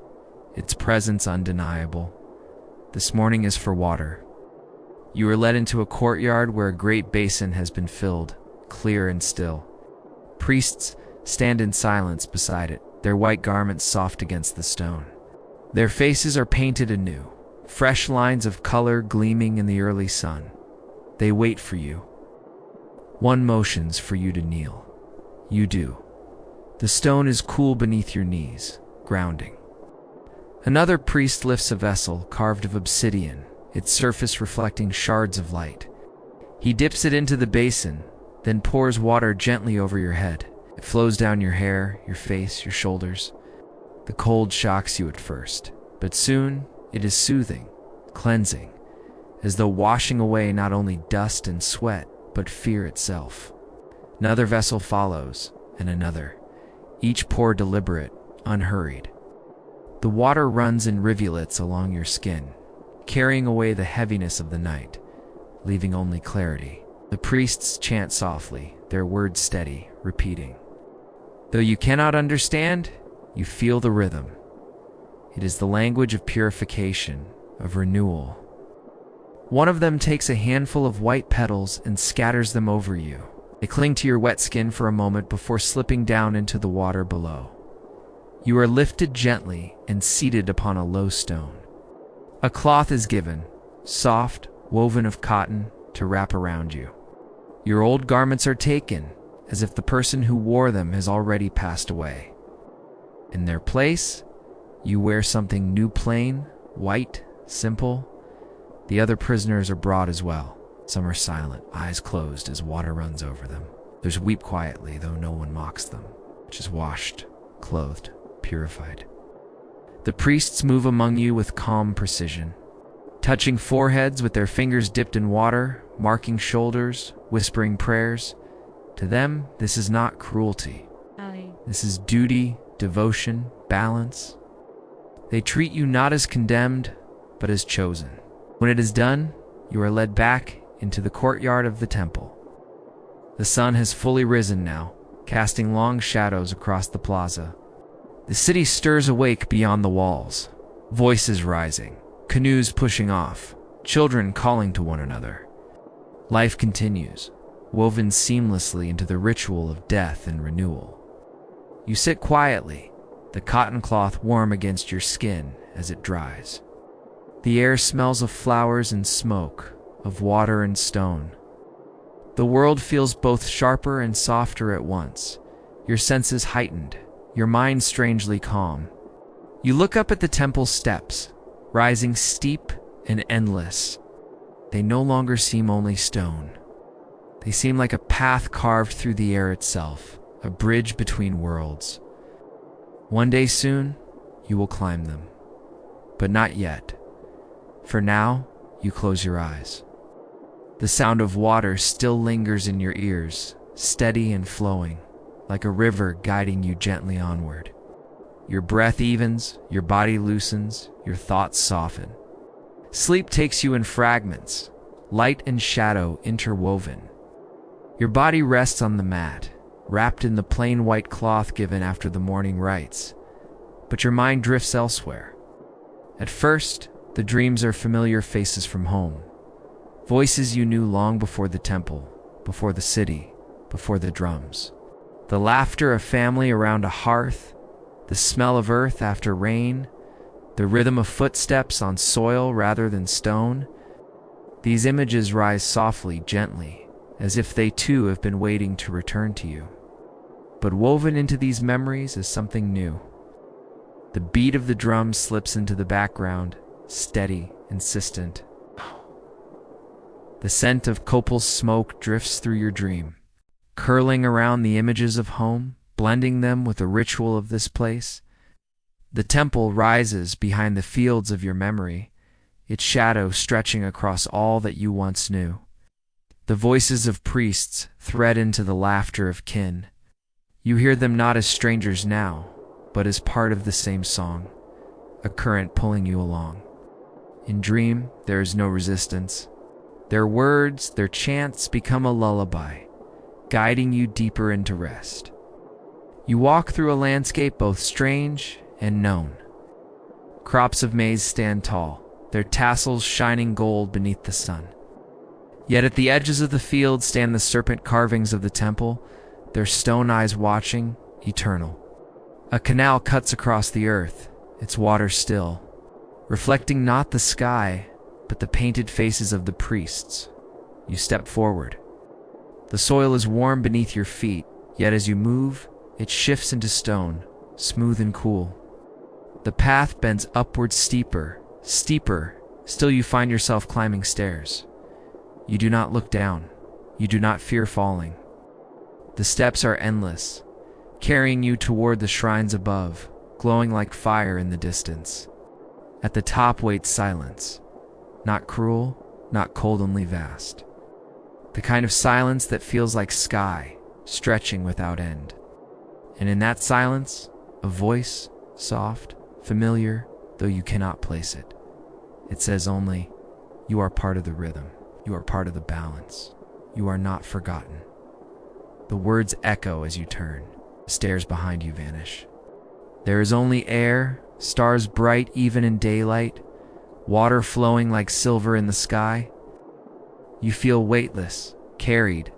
its presence undeniable. This morning is for water. You are led into a courtyard where a great basin has been filled, clear and still. Priests stand in silence beside it, their white garments soft against the stone. Their faces are painted anew, fresh lines of color gleaming in the early sun. They wait for you. One motions for you to kneel. You do. The stone is cool beneath your knees, grounding. Another priest lifts a vessel carved of obsidian, its surface reflecting shards of light. He dips it into the basin, then pours water gently over your head. It flows down your hair, your face, your shoulders. The cold shocks you at first, but soon it is soothing, cleansing, as though washing away not only dust and sweat, but fear itself. Another vessel follows, and another, each pour deliberate, unhurried. The water runs in rivulets along your skin, carrying away the heaviness of the night, leaving only clarity. The priests chant softly, their words steady, repeating. Though you cannot understand, you feel the rhythm. It is the language of purification, of renewal. One of them takes a handful of white petals and scatters them over you. They cling to your wet skin for a moment before slipping down into the water below. You are lifted gently and seated upon a low stone. A cloth is given, soft, woven of cotton, to wrap around you. Your old garments are taken, as if the person who wore them has already passed away. In their place, you wear something new, plain, white, simple. The other prisoners are brought as well. Some are silent, eyes closed as water runs over them. Others weep quietly, though no one mocks them, which is washed, clothed, purified. The priests move among you with calm precision, touching foreheads with their fingers dipped in water, marking shoulders, whispering prayers. To them, this is not cruelty. This is duty, devotion, balance. They treat you not as condemned, but as chosen. When it is done, you are led back into the courtyard of the temple. The sun has fully risen now, casting long shadows across the plaza. The city stirs awake beyond the walls, voices rising, canoes pushing off, children calling to one another. Life continues, woven seamlessly into the ritual of death and renewal. You sit quietly, the cotton cloth warm against your skin as it dries. The air smells of flowers and smoke, of water and stone. The world feels both sharper and softer at once, your senses heightened, your mind strangely calm. You look up at the temple steps, rising steep and endless. They no longer seem only stone. They seem like a path carved through the air itself, a bridge between worlds. One day soon, you will climb them. But not yet. For now, you close your eyes. The sound of water still lingers in your ears, steady and flowing, like a river guiding you gently onward. Your breath evens, your body loosens, your thoughts soften. Sleep takes you in fragments, light and shadow interwoven. Your body rests on the mat, wrapped in the plain white cloth given after the morning rites, but your mind drifts elsewhere. At first, the dreams are familiar faces from home, voices you knew long before the temple, before the city, before the drums. The laughter of family around a hearth, the smell of earth after rain, the rhythm of footsteps on soil rather than stone. These images rise softly, gently, as if they too have been waiting to return to you. But woven into these memories is something new. The beat of the drum slips into the background, steady, insistent. The scent of copal smoke drifts through your dream, curling around the images of home, blending them with the ritual of this place. The temple rises behind the fields of your memory, its shadow stretching across all that you once knew. The voices of priests thread into the laughter of kin. You hear them not as strangers now, but as part of the same song, a current pulling you along. In dream, there is no resistance. Their words, their chants become a lullaby, guiding you deeper into rest. You walk through a landscape both strange and known. Crops of maize stand tall, their tassels shining gold beneath the sun. Yet at the edges of the field stand the serpent carvings of the temple, their stone eyes watching, eternal. A canal cuts across the earth, its water still. reflecting not the sky, but the painted faces of the priests. You step forward. The soil is warm beneath your feet, yet as you move, it shifts into stone, smooth and cool. The path bends upward steeper, still you find yourself climbing stairs. You do not look down. You do not fear falling. The steps are endless, carrying you toward the shrines above, glowing like fire in the distance. At the top waits silence, not cruel, not coldly vast. The kind of silence that feels like sky, stretching without end. And in that silence, a voice, soft, familiar, though you cannot place it. It says only, you are part of the rhythm. You are part of the balance. You are not forgotten. The words echo as you turn. The stairs behind you vanish. There is only air, stars bright even in daylight, water flowing like silver in the sky. You feel weightless, carried,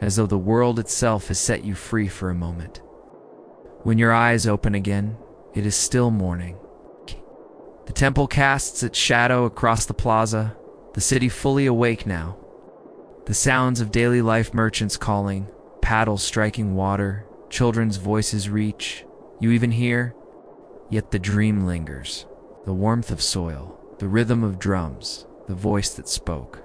as though the world itself has set you free for a moment. When your eyes open again, it is still morning. The temple casts its shadow across the plaza, the city fully awake now. The sounds of daily life, merchants calling, paddles striking water, children's voices reach. You even hear, yet the dream lingers. The warmth of soil, the rhythm of drums, the voice that spoke.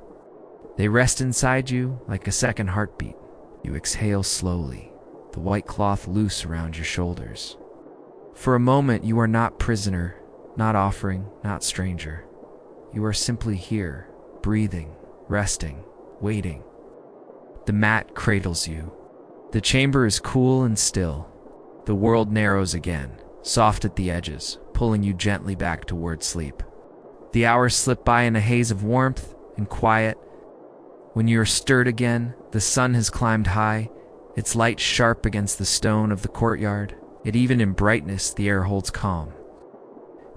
They rest inside you like a second heartbeat. You exhale slowly, the white cloth loose around your shoulders. For a moment, you are not prisoner, not offering, not stranger. You are simply here, breathing, resting, waiting. The mat cradles you. The chamber is cool and still. The world narrows again, soft at the edges, pulling you gently back toward sleep. The hours slip by in a haze of warmth and quiet. When you are stirred again, the sun has climbed high, its light sharp against the stone of the courtyard. Yet even in brightness, the air holds calm.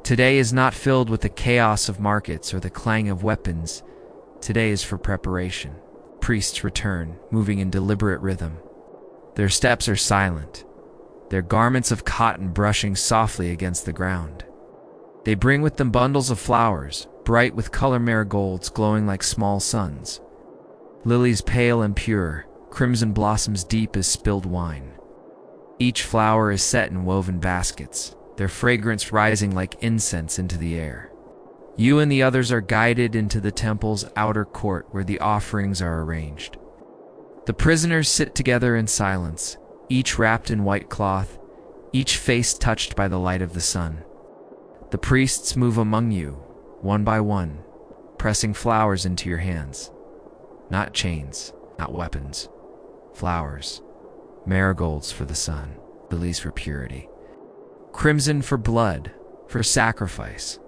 Today is not filled with the chaos of markets or the clang of weapons. Today is for preparation. Priests return, moving in deliberate rhythm. Their steps are silent, their garments of cotton brushing softly against the ground. They bring with them bundles of flowers, bright with color marigolds glowing like small suns. Lilies pale and pure, crimson blossoms deep as spilled wine. Each flower is set in woven baskets, their fragrance rising like incense into the air. You and the others are guided into the temple's outer court where the offerings are arranged. The prisoners sit together in silence, each wrapped in white cloth, each face touched by the light of the sun. The priests move among you, one by one, pressing flowers into your hands. Not chains, not weapons. Flowers. Marigolds for the sun, lilies for purity. Crimson for blood, for sacrifice,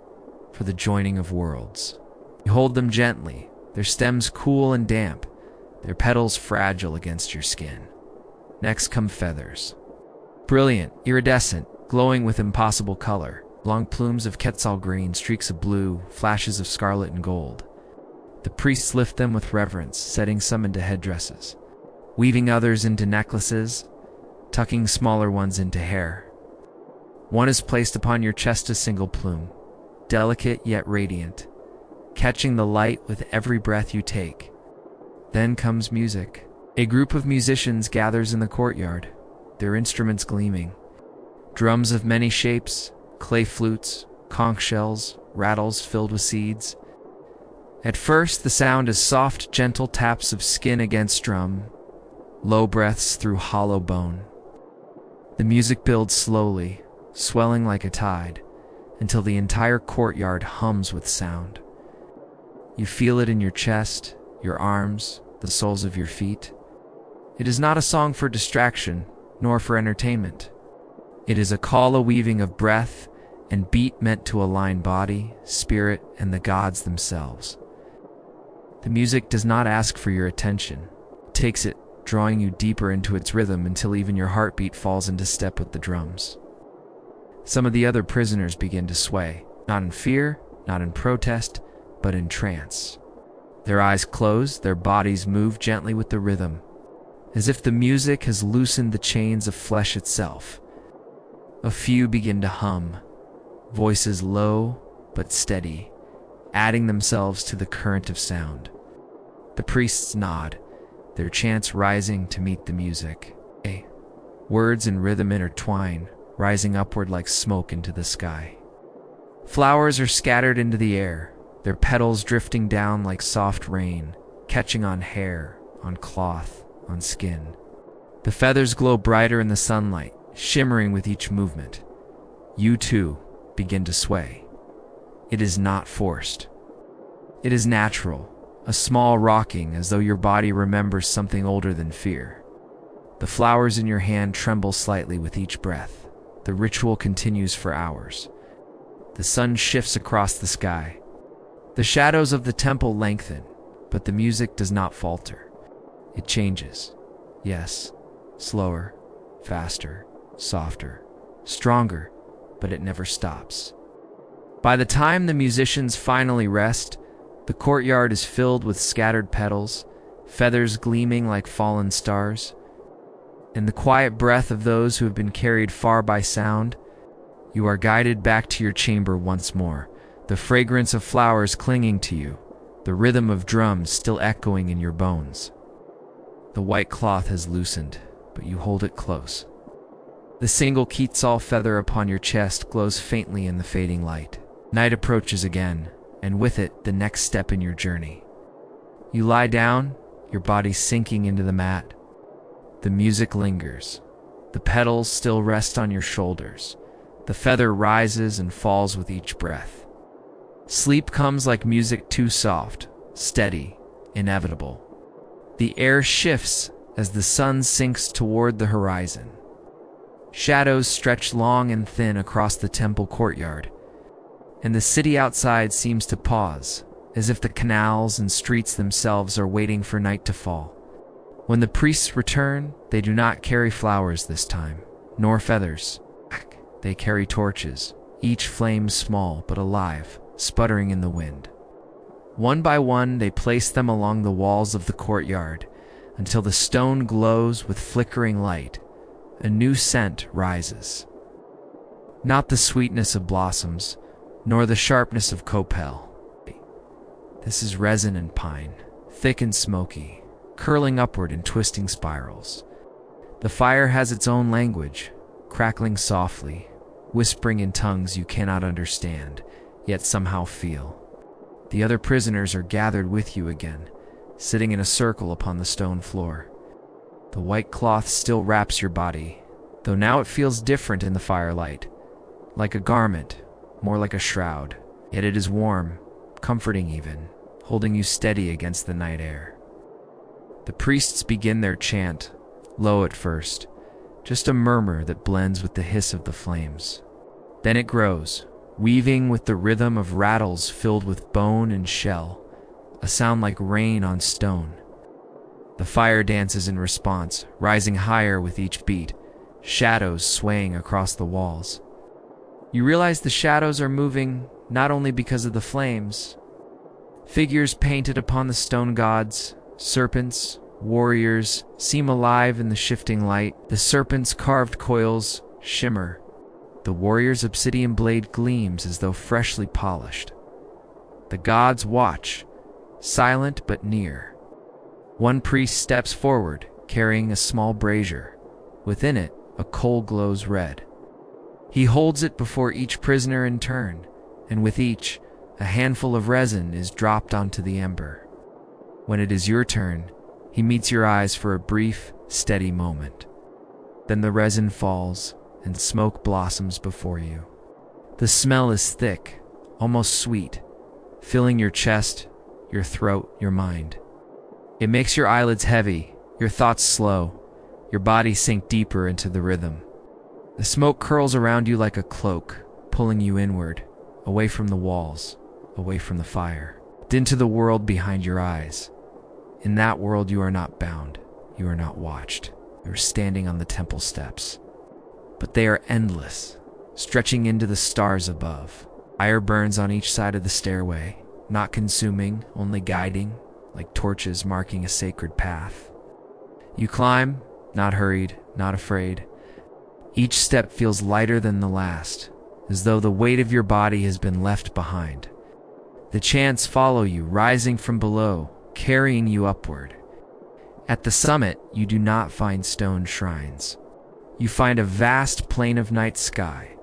for the joining of worlds. You hold them gently, their stems cool and damp, their petals fragile against your skin. Next come feathers. Brilliant, iridescent, glowing with impossible color. Long plumes of quetzal green, streaks of blue, flashes of scarlet and gold. The priests lift them with reverence, setting some into headdresses, weaving others into necklaces, tucking smaller ones into hair. One is placed upon your chest, a single plume, delicate yet radiant, catching the light with every breath you take. Then comes music. A group of musicians gathers in the courtyard, their instruments gleaming. Drums of many shapes, clay flutes, conch shells, rattles filled with seeds. At first, the sound is soft, gentle taps of skin against drum, low breaths through hollow bone. The music builds slowly, swelling like a tide, until the entire courtyard hums with sound. You feel it in your chest, your arms, the soles of your feet. It is not a song for distraction, nor for entertainment. It is a call, a weaving of breath and beat meant to align body, spirit, and the gods themselves. The music does not ask for your attention. It takes it, drawing you deeper into its rhythm until even your heartbeat falls into step with the drums. Some of the other prisoners begin to sway, not in fear, not in protest, but in trance. Their eyes close, their bodies move gently with the rhythm, as if the music has loosened the chains of flesh itself. A few begin to hum, voices low, but steady, adding themselves to the current of sound. The priests nod, their chants rising to meet the music. Words and rhythm intertwine, rising upward like smoke into the sky. Flowers are scattered into the air, their petals drifting down like soft rain, catching on hair, on cloth, on skin. The feathers glow brighter in the sunlight, shimmering with each movement. You too begin to sway. It is not forced. It is natural, a small rocking as though your body remembers something older than fear. The flowers in your hand tremble slightly with each breath. The ritual continues for hours. The sun shifts across the sky. The shadows of the temple lengthen, but the music does not falter. It changes. Yes, slower, faster, softer, stronger, but it never stops. By the time the musicians finally rest, the courtyard is filled with scattered petals, feathers gleaming like fallen stars. In the quiet breath of those who have been carried far by sound, you are guided back to your chamber once more, the fragrance of flowers clinging to you, the rhythm of drums still echoing in your bones. The white cloth has loosened, but you hold it close. The single quetzal feather upon your chest glows faintly in the fading light. Night approaches again, and with it, the next step in your journey. You lie down, your body sinking into the mat. The music lingers. The petals still rest on your shoulders. The feather rises and falls with each breath. Sleep comes like music too soft, steady, inevitable. The air shifts as the sun sinks toward the horizon. Shadows stretch long and thin across the temple courtyard, and the city outside seems to pause, as if the canals and streets themselves are waiting for night to fall. When the priests return, they do not carry flowers this time, nor feathers. They carry torches, each flame small but alive, sputtering in the wind. One by one, they place them along the walls of the courtyard, until the stone glows with flickering light. A new scent rises. Not the sweetness of blossoms, nor the sharpness of copal. This is resin and pine, thick and smoky, curling upward in twisting spirals. The fire has its own language, crackling softly, whispering in tongues you cannot understand, yet somehow feel. The other prisoners are gathered with you again, sitting in a circle upon the stone floor. The white cloth still wraps your body, though now it feels different in the firelight, like a garment, more like a shroud. Yet it is warm, comforting even, holding you steady against the night air. The priests begin their chant, low at first, just a murmur that blends with the hiss of the flames. Then it grows, weaving with the rhythm of rattles filled with bone and shell, a sound like rain on stone. The fire dances in response, rising higher with each beat, shadows swaying across the walls. You realize the shadows are moving not only because of the flames. Figures painted upon the stone gods, serpents, warriors, seem alive in the shifting light. The serpents' carved coils shimmer. The warrior's obsidian blade gleams as though freshly polished. The gods watch, silent but near. One priest steps forward, carrying a small brazier. Within it, a coal glows red. He holds it before each prisoner in turn, and with each, a handful of resin is dropped onto the ember. When it is your turn, he meets your eyes for a brief, steady moment. Then the resin falls, and smoke blossoms before you. The smell is thick, almost sweet, filling your chest, your throat, your mind. It makes your eyelids heavy, your thoughts slow, your body sink deeper into the rhythm. The smoke curls around you like a cloak, pulling you inward, away from the walls, away from the fire, into the world behind your eyes. In that world you are not bound, you are not watched. You are standing on the temple steps. But they are endless, stretching into the stars above. Fire burns on each side of the stairway, not consuming, only guiding, like torches marking a sacred path. You climb, not hurried, not afraid. Each step feels lighter than the last, as though the weight of your body has been left behind. The chants follow you, rising from below, carrying you upward. At the summit, you do not find stone shrines. You find a vast plain of night sky,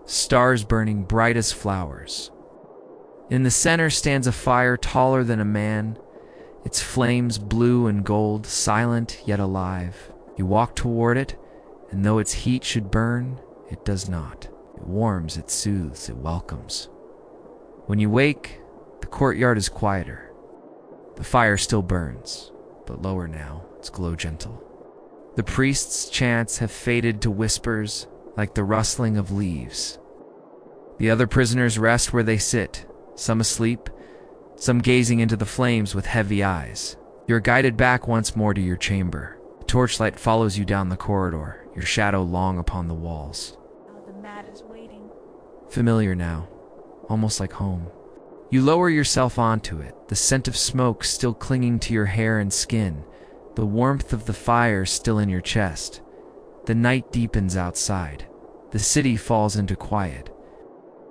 stars burning bright as flowers. In the center stands a fire taller than a man, its flames blue and gold, silent yet alive. You walk toward it, and though its heat should burn, it does not. It warms, it soothes, it welcomes. When you wake, the courtyard is quieter. The fire still burns, but lower now, its glow gentle. The priest's chants have faded to whispers like the rustling of leaves. The other prisoners rest where they sit, some asleep, some gazing into the flames with heavy eyes. You're guided back once more to your chamber. The torchlight follows you down the corridor, your shadow long upon the walls. The mat is waiting. Familiar now, almost like home. You lower yourself onto it, the scent of smoke still clinging to your hair and skin, the warmth of the fire still in your chest. The night deepens outside. The city falls into quiet.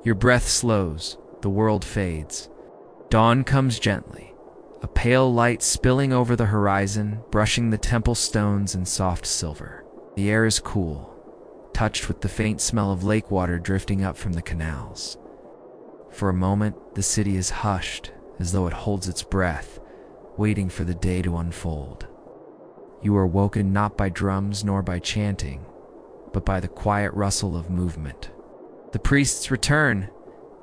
Your breath slows, the world fades. Dawn comes gently, a pale light spilling over the horizon, brushing the temple stones in soft silver. The air is cool, touched with the faint smell of lake water drifting up from the canals. For a moment, the city is hushed, as though it holds its breath, waiting for the day to unfold. You are woken not by drums nor by chanting, but by the quiet rustle of movement. The priests return,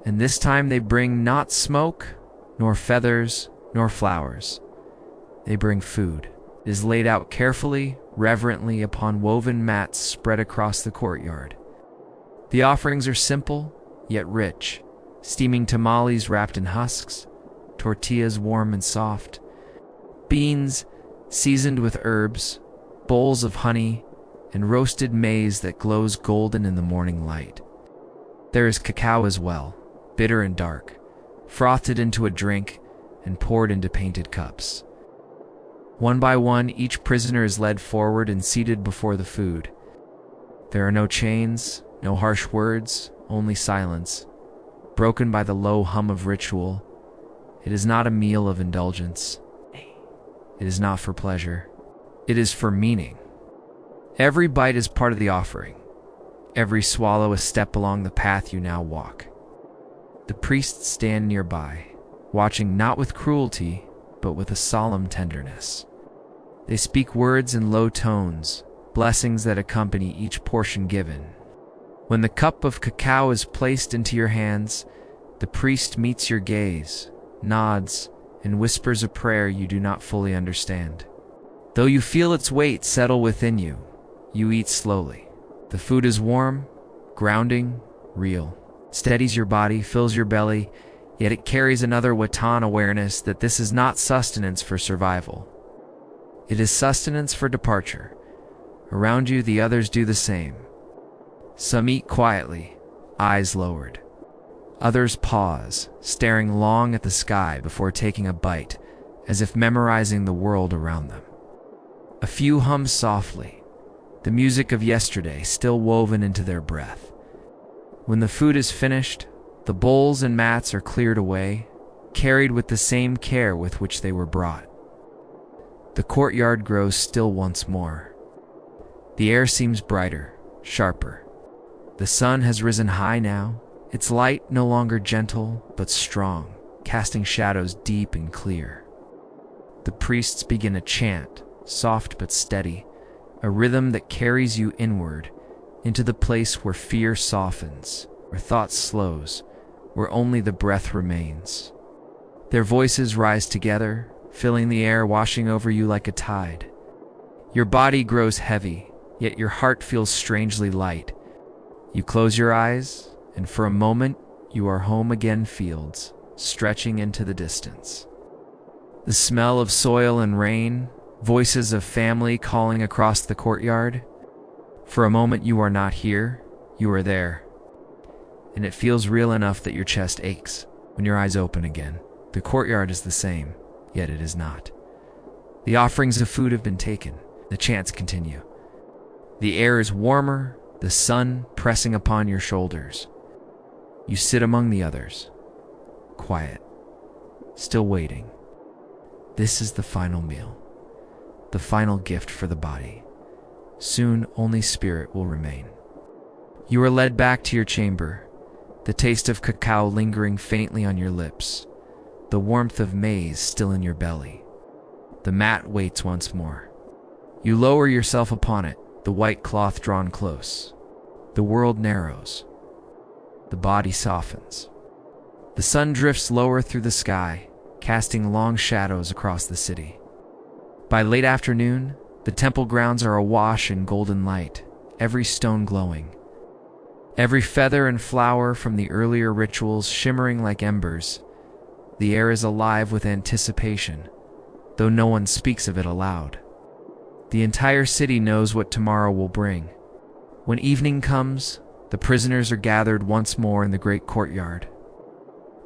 and this time they bring not smoke, nor feathers, nor flowers. They bring food. It is laid out carefully, reverently upon woven mats spread across the courtyard. The offerings are simple, yet rich. Steaming tamales wrapped in husks, tortillas warm and soft, beans seasoned with herbs, bowls of honey, and roasted maize that glows golden in the morning light. There is cacao as well, bitter and dark, frothed into a drink and poured into painted cups. One by one, each prisoner is led forward and seated before the food. There are no chains, no harsh words, only silence, broken by the low hum of ritual. It is not a meal of indulgence. It is not for pleasure. It is for meaning. Every bite is part of the offering. Every swallow a step along the path you now walk. The priests stand nearby, watching not with cruelty, but with a solemn tenderness. They speak words in low tones, blessings that accompany each portion given. When the cup of cacao is placed into your hands, the priest meets your gaze, nods, and whispers a prayer you do not fully understand. Though you feel its weight settle within you, you eat slowly. The food is warm, grounding, real. It steadies your body, fills your belly, yet it carries another Watan awareness that this is not sustenance for survival. It is sustenance for departure. Around you, the others do the same. Some eat quietly, eyes lowered. Others pause, staring long at the sky before taking a bite, as if memorizing the world around them. A few hum softly, the music of yesterday still woven into their breath. When the food is finished, the bowls and mats are cleared away, carried with the same care with which they were brought. The courtyard grows still once more. The air seems brighter, sharper. The sun has risen high now, its light no longer gentle but strong, casting shadows deep and clear. The priests begin a chant, soft but steady, a rhythm that carries you inward, into the place where fear softens, where thought slows, where only the breath remains. Their voices rise together, filling the air, washing over you like a tide. Your body grows heavy, yet your heart feels strangely light. You close your eyes, and for a moment you are home again, fields, stretching into the distance. The smell of soil and rain, voices of family calling across the courtyard. For a moment you are not here, you are there. And it feels real enough that your chest aches when your eyes open again. The courtyard is the same, yet it is not. The offerings of food have been taken. The chants continue. The air is warmer, the sun pressing upon your shoulders. You sit among the others, quiet, still waiting. This is the final meal, the final gift for the body. Soon only spirit will remain. You are led back to your chamber, the taste of cacao lingering faintly on your lips, the warmth of maize still in your belly. The mat waits once more. You lower yourself upon it, the white cloth drawn close. The world narrows. The body softens. The sun drifts lower through the sky, casting long shadows across the city. By late afternoon, the temple grounds are awash in golden light, every stone glowing. Every feather and flower from the earlier rituals shimmering like embers. The air is alive with anticipation, though no one speaks of it aloud. The entire city knows what tomorrow will bring. When evening comes, the prisoners are gathered once more in the great courtyard.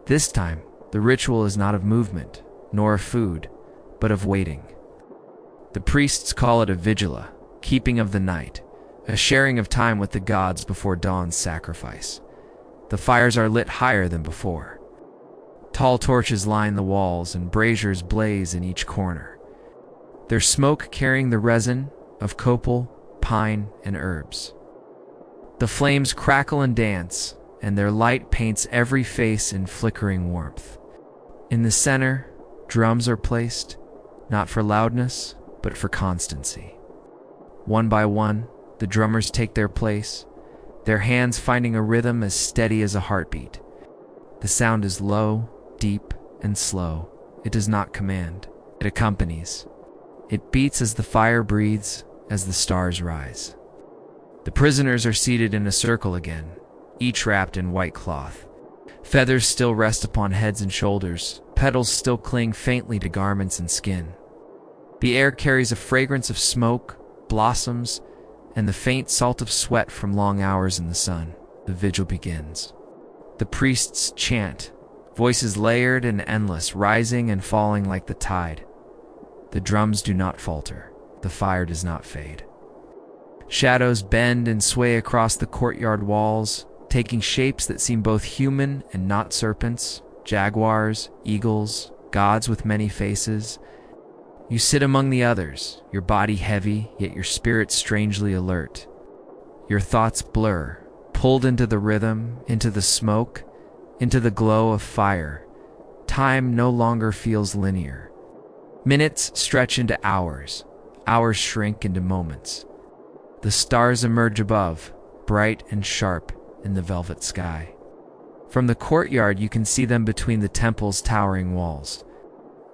This time, the ritual is not of movement, nor of food, but of waiting. The priests call it a vigila, keeping of the night, a sharing of time with the gods before dawn's sacrifice. The fires are lit higher than before. Tall torches line the walls and braziers blaze in each corner, their smoke carrying the resin of copal, pine, and herbs. The flames crackle and dance, and their light paints every face in flickering warmth. In the center, drums are placed, not for loudness, but for constancy. One by one, the drummers take their place, their hands finding a rhythm as steady as a heartbeat. The sound is low, deep, and slow. It does not command. It accompanies. It beats as the fire breathes, as the stars rise. The prisoners are seated in a circle again, each wrapped in white cloth. Feathers still rest upon heads and shoulders, petals still cling faintly to garments and skin. The air carries a fragrance of smoke, blossoms, and the faint salt of sweat from long hours in the sun. The vigil begins. The priests chant, voices layered and endless, rising and falling like the tide. The drums do not falter. The fire does not fade. Shadows bend and sway across the courtyard walls, taking shapes that seem both human and not serpents, jaguars, eagles, gods with many faces. You sit among the others, your body heavy, yet your spirit strangely alert. Your thoughts blur, pulled into the rhythm, into the smoke, into the glow of fire. Time no longer feels linear. Minutes stretch into hours. Hours shrink into moments. The stars emerge above, bright and sharp in the velvet sky. From the courtyard you can see them between the temple's towering walls,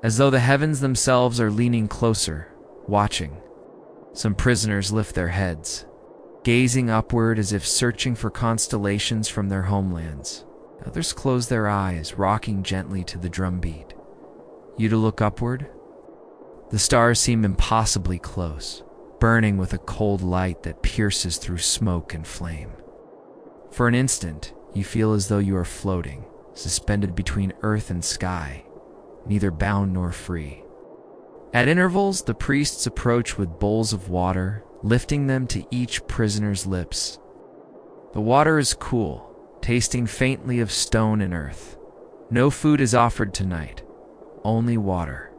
as though the heavens themselves are leaning closer, watching. Some prisoners lift their heads, gazing upward as if searching for constellations from their homelands. Others close their eyes, rocking gently to the drumbeat. You to look upward? The stars seem impossibly close, burning with a cold light that pierces through smoke and flame. For an instant, you feel as though you are floating, suspended between earth and sky, neither bound nor free. At intervals, the priests approach with bowls of water, lifting them to each prisoner's lips. The water is cool, tasting faintly of stone and earth. No food is offered tonight, only water,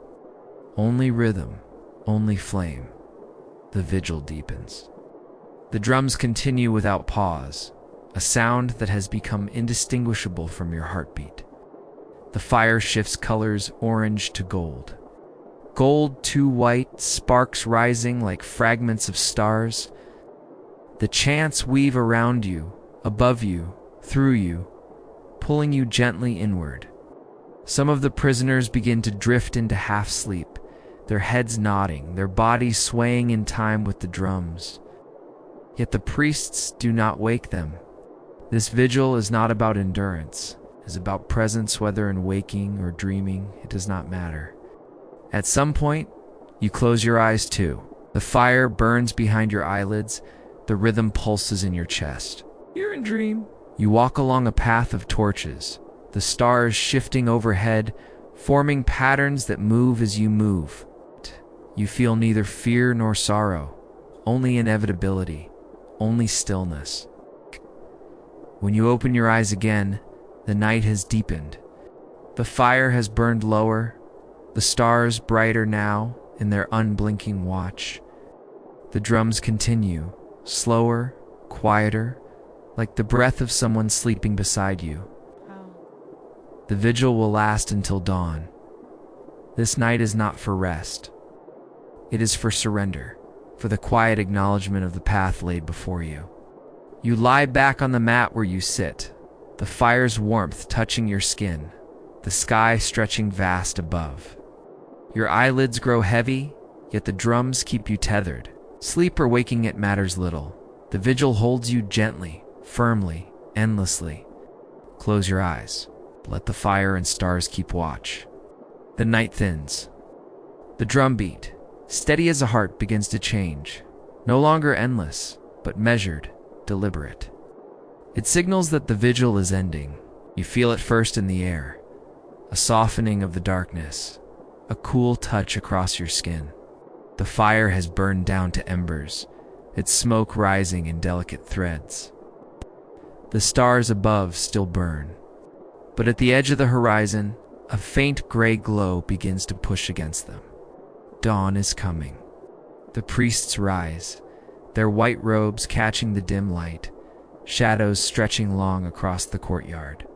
only rhythm, only flame. The vigil deepens. The drums continue without pause, a sound that has become indistinguishable from your heartbeat. The fire shifts colors orange to gold. Gold to white, sparks rising like fragments of stars. The chants weave around you, above you, through you, pulling you gently inward. Some of the prisoners begin to drift into half-sleep, their heads nodding, their bodies swaying in time with the drums. Yet the priests do not wake them. This vigil is not about endurance. It is about presence, whether in waking or dreaming, it does not matter. At some point, you close your eyes too. The fire burns behind your eyelids, the rhythm pulses in your chest. You're in dream. You walk along a path of torches, the stars shifting overhead, forming patterns that move as you move. You feel neither fear nor sorrow, only inevitability, only stillness. When you open your eyes again, The night has deepened. The fire has burned lower, the stars brighter now in their unblinking watch. The drums continue, slower, quieter, like the breath of someone sleeping beside you. The vigil will last until dawn. This night is not for rest. It is for surrender, for the quiet acknowledgement of the path laid before you. You lie back on the mat where you sit, the fire's warmth touching your skin, the sky stretching vast above. Your eyelids grow heavy, yet the drums keep you tethered. Sleep or waking it matters little. The vigil holds you gently, firmly, endlessly. Close your eyes. Let the fire and stars keep watch. The night thins. The drum beat, steady as a heart, begins to change. No longer endless, but measured, deliberate. It signals that the vigil is ending. You feel it first in the air, a softening of the darkness, a cool touch across your skin. The fire has burned down to embers, its smoke rising in delicate threads. The stars above still burn, but at the edge of the horizon, a faint gray glow begins to push against them. Dawn is coming. The priests rise, their white robes catching the dim light, shadows stretching long across the courtyard.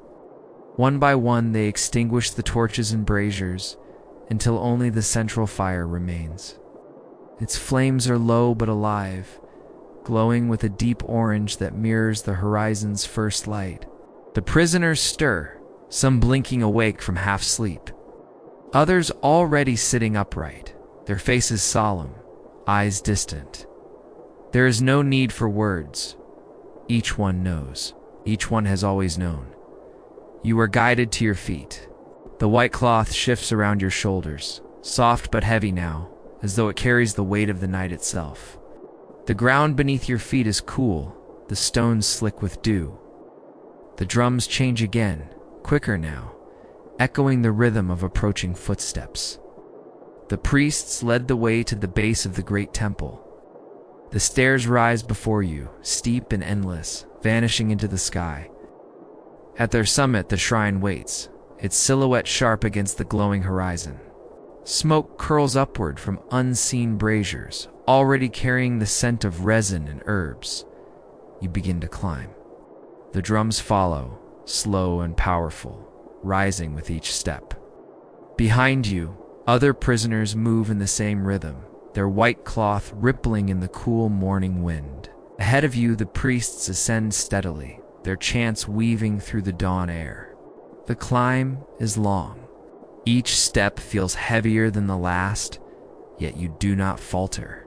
One by one, they extinguish the torches and braziers until only the central fire remains. Its flames are low but alive, glowing with a deep orange that mirrors the horizon's first light. The prisoners stir, some blinking awake from half sleep, others already sitting upright, their faces solemn, eyes distant. There is no need for words. Each one knows. Each one has always known. You are guided to your feet. The white cloth shifts around your shoulders, soft but heavy now, as though it carries the weight of the night itself. The ground beneath your feet is cool, the stones slick with dew. The drums change again, quicker now, echoing the rhythm of approaching footsteps. The priests led the way to the base of the great temple. The stairs rise before you, steep and endless, vanishing into the sky. At their summit, the shrine waits, its silhouette sharp against the glowing horizon. Smoke curls upward from unseen braziers, already carrying the scent of resin and herbs. You begin to climb. The drums follow, slow and powerful, rising with each step. Behind you, other prisoners move in the same rhythm, their white cloth rippling in the cool morning wind. Ahead of you, the priests ascend steadily, their chants weaving through the dawn air. The climb is long. Each step feels heavier than the last, yet you do not falter.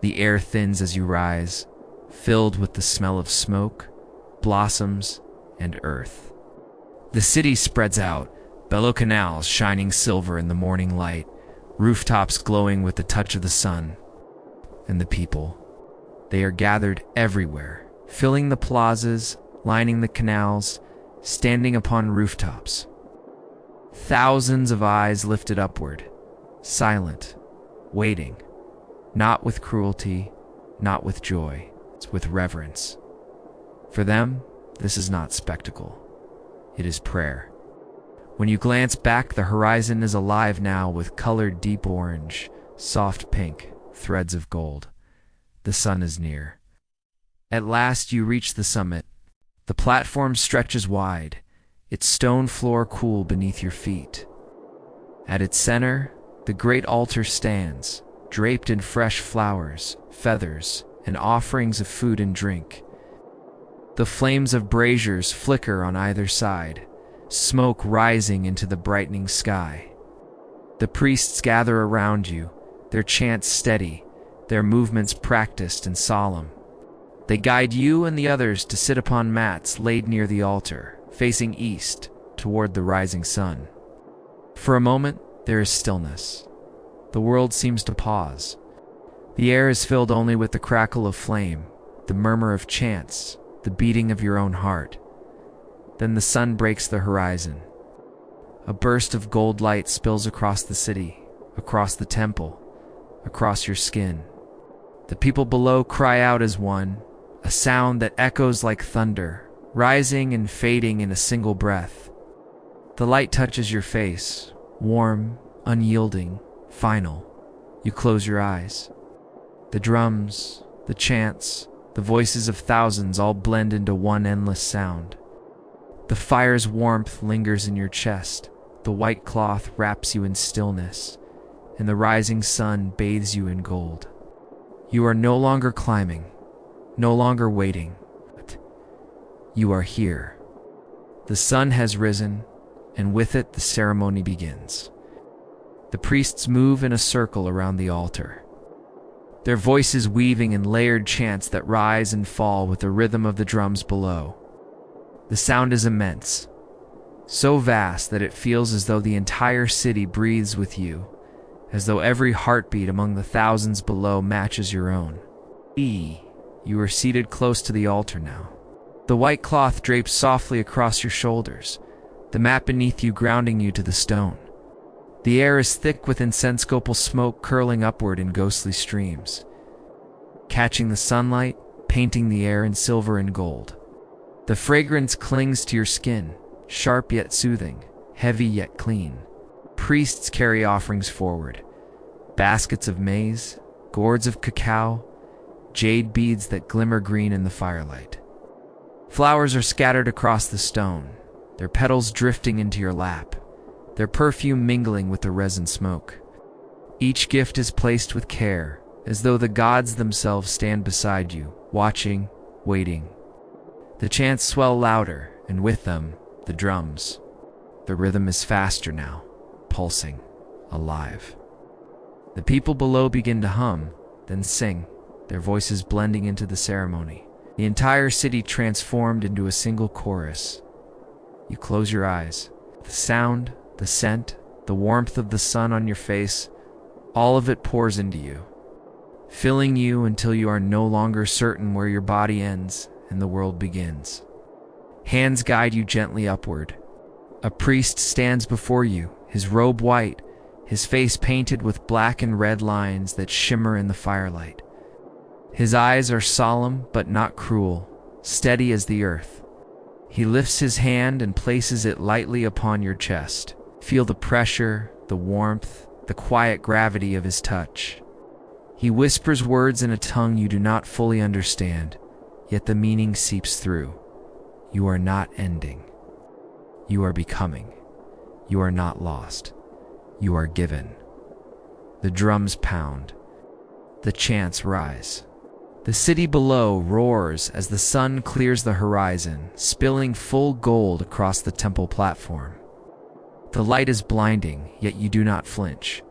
The air thins as you rise, filled with the smell of smoke, blossoms, and earth. The city spreads out, bellow canals shining silver in the morning light, rooftops glowing with the touch of the sun. And the people, they are gathered everywhere, filling the plazas, lining the canals, standing upon rooftops. Thousands of eyes lifted upward, silent, waiting, not with cruelty, not with joy, it's with reverence. For them, this is not spectacle. It is prayer. When you glance back, the horizon is alive now with colored deep orange, soft pink, threads of gold. The sun is near. At last you reach the summit. The platform stretches wide, its stone floor cool beneath your feet. At its center, the great altar stands, draped in fresh flowers, feathers, and offerings of food and drink. The flames of braziers flicker on either side, smoke rising into the brightening sky. The priests gather around you, their chants steady, their movements practiced and solemn. They guide you and the others to sit upon mats laid near the altar, facing east, toward the rising sun. For a moment, there is stillness. The world seems to pause. The air is filled only with the crackle of flame, the murmur of chants, the beating of your own heart. Then the sun breaks the horizon. A burst of gold light spills across the city, across the temple, across your skin. The people below cry out as one, a sound that echoes like thunder, rising and fading in a single breath. The light touches your face, warm, unyielding, final. You close your eyes. The drums, the chants, the voices of thousands all blend into one endless sound. The fire's warmth lingers in your chest. The white cloth wraps you in stillness, and the rising sun bathes you in gold. You are no longer climbing, no longer waiting. You are here. The sun has risen, and with it the ceremony begins. The priests move in a circle around the altar, their voices weaving in layered chants that rise and fall with the rhythm of the drums below. The sound is immense, so vast that it feels as though the entire city breathes with you, as though every heartbeat among the thousands below matches your own. You are seated close to the altar now. The white cloth drapes softly across your shoulders, the mat beneath you grounding you to the stone. The air is thick with incense-copal smoke curling upward in ghostly streams, catching the sunlight, painting the air in silver and gold. The fragrance clings to your skin, sharp yet soothing, heavy yet clean. Priests carry offerings forward, baskets of maize, gourds of cacao, jade beads that glimmer green in the firelight. Flowers are scattered across the stone, their petals drifting into your lap, their perfume mingling with the resin smoke. Each gift is placed with care, as though the gods themselves stand beside you, watching, waiting. The chants swell louder, and with them, the drums. The rhythm is faster now, pulsing, alive. The people below begin to hum, then sing, their voices blending into the ceremony. The entire city transformed into a single chorus. You close your eyes. The sound, the scent, the warmth of the sun on your face, all of it pours into you, filling you until you are no longer certain where your body ends and the world begins. Hands guide you gently upward. A priest stands before you, his robe white, his face painted with black and red lines that shimmer in the firelight. His eyes are solemn but not cruel, steady as the earth. He lifts his hand and places it lightly upon your chest. Feel the pressure, the warmth, the quiet gravity of his touch. He whispers words in a tongue you do not fully understand, yet the meaning seeps through. You are not ending. You are becoming. You are not lost. You are given. The drums pound. The chants rise. The city below roars as the sun clears the horizon, spilling full gold across the temple platform. The light is blinding, yet you do not flinch.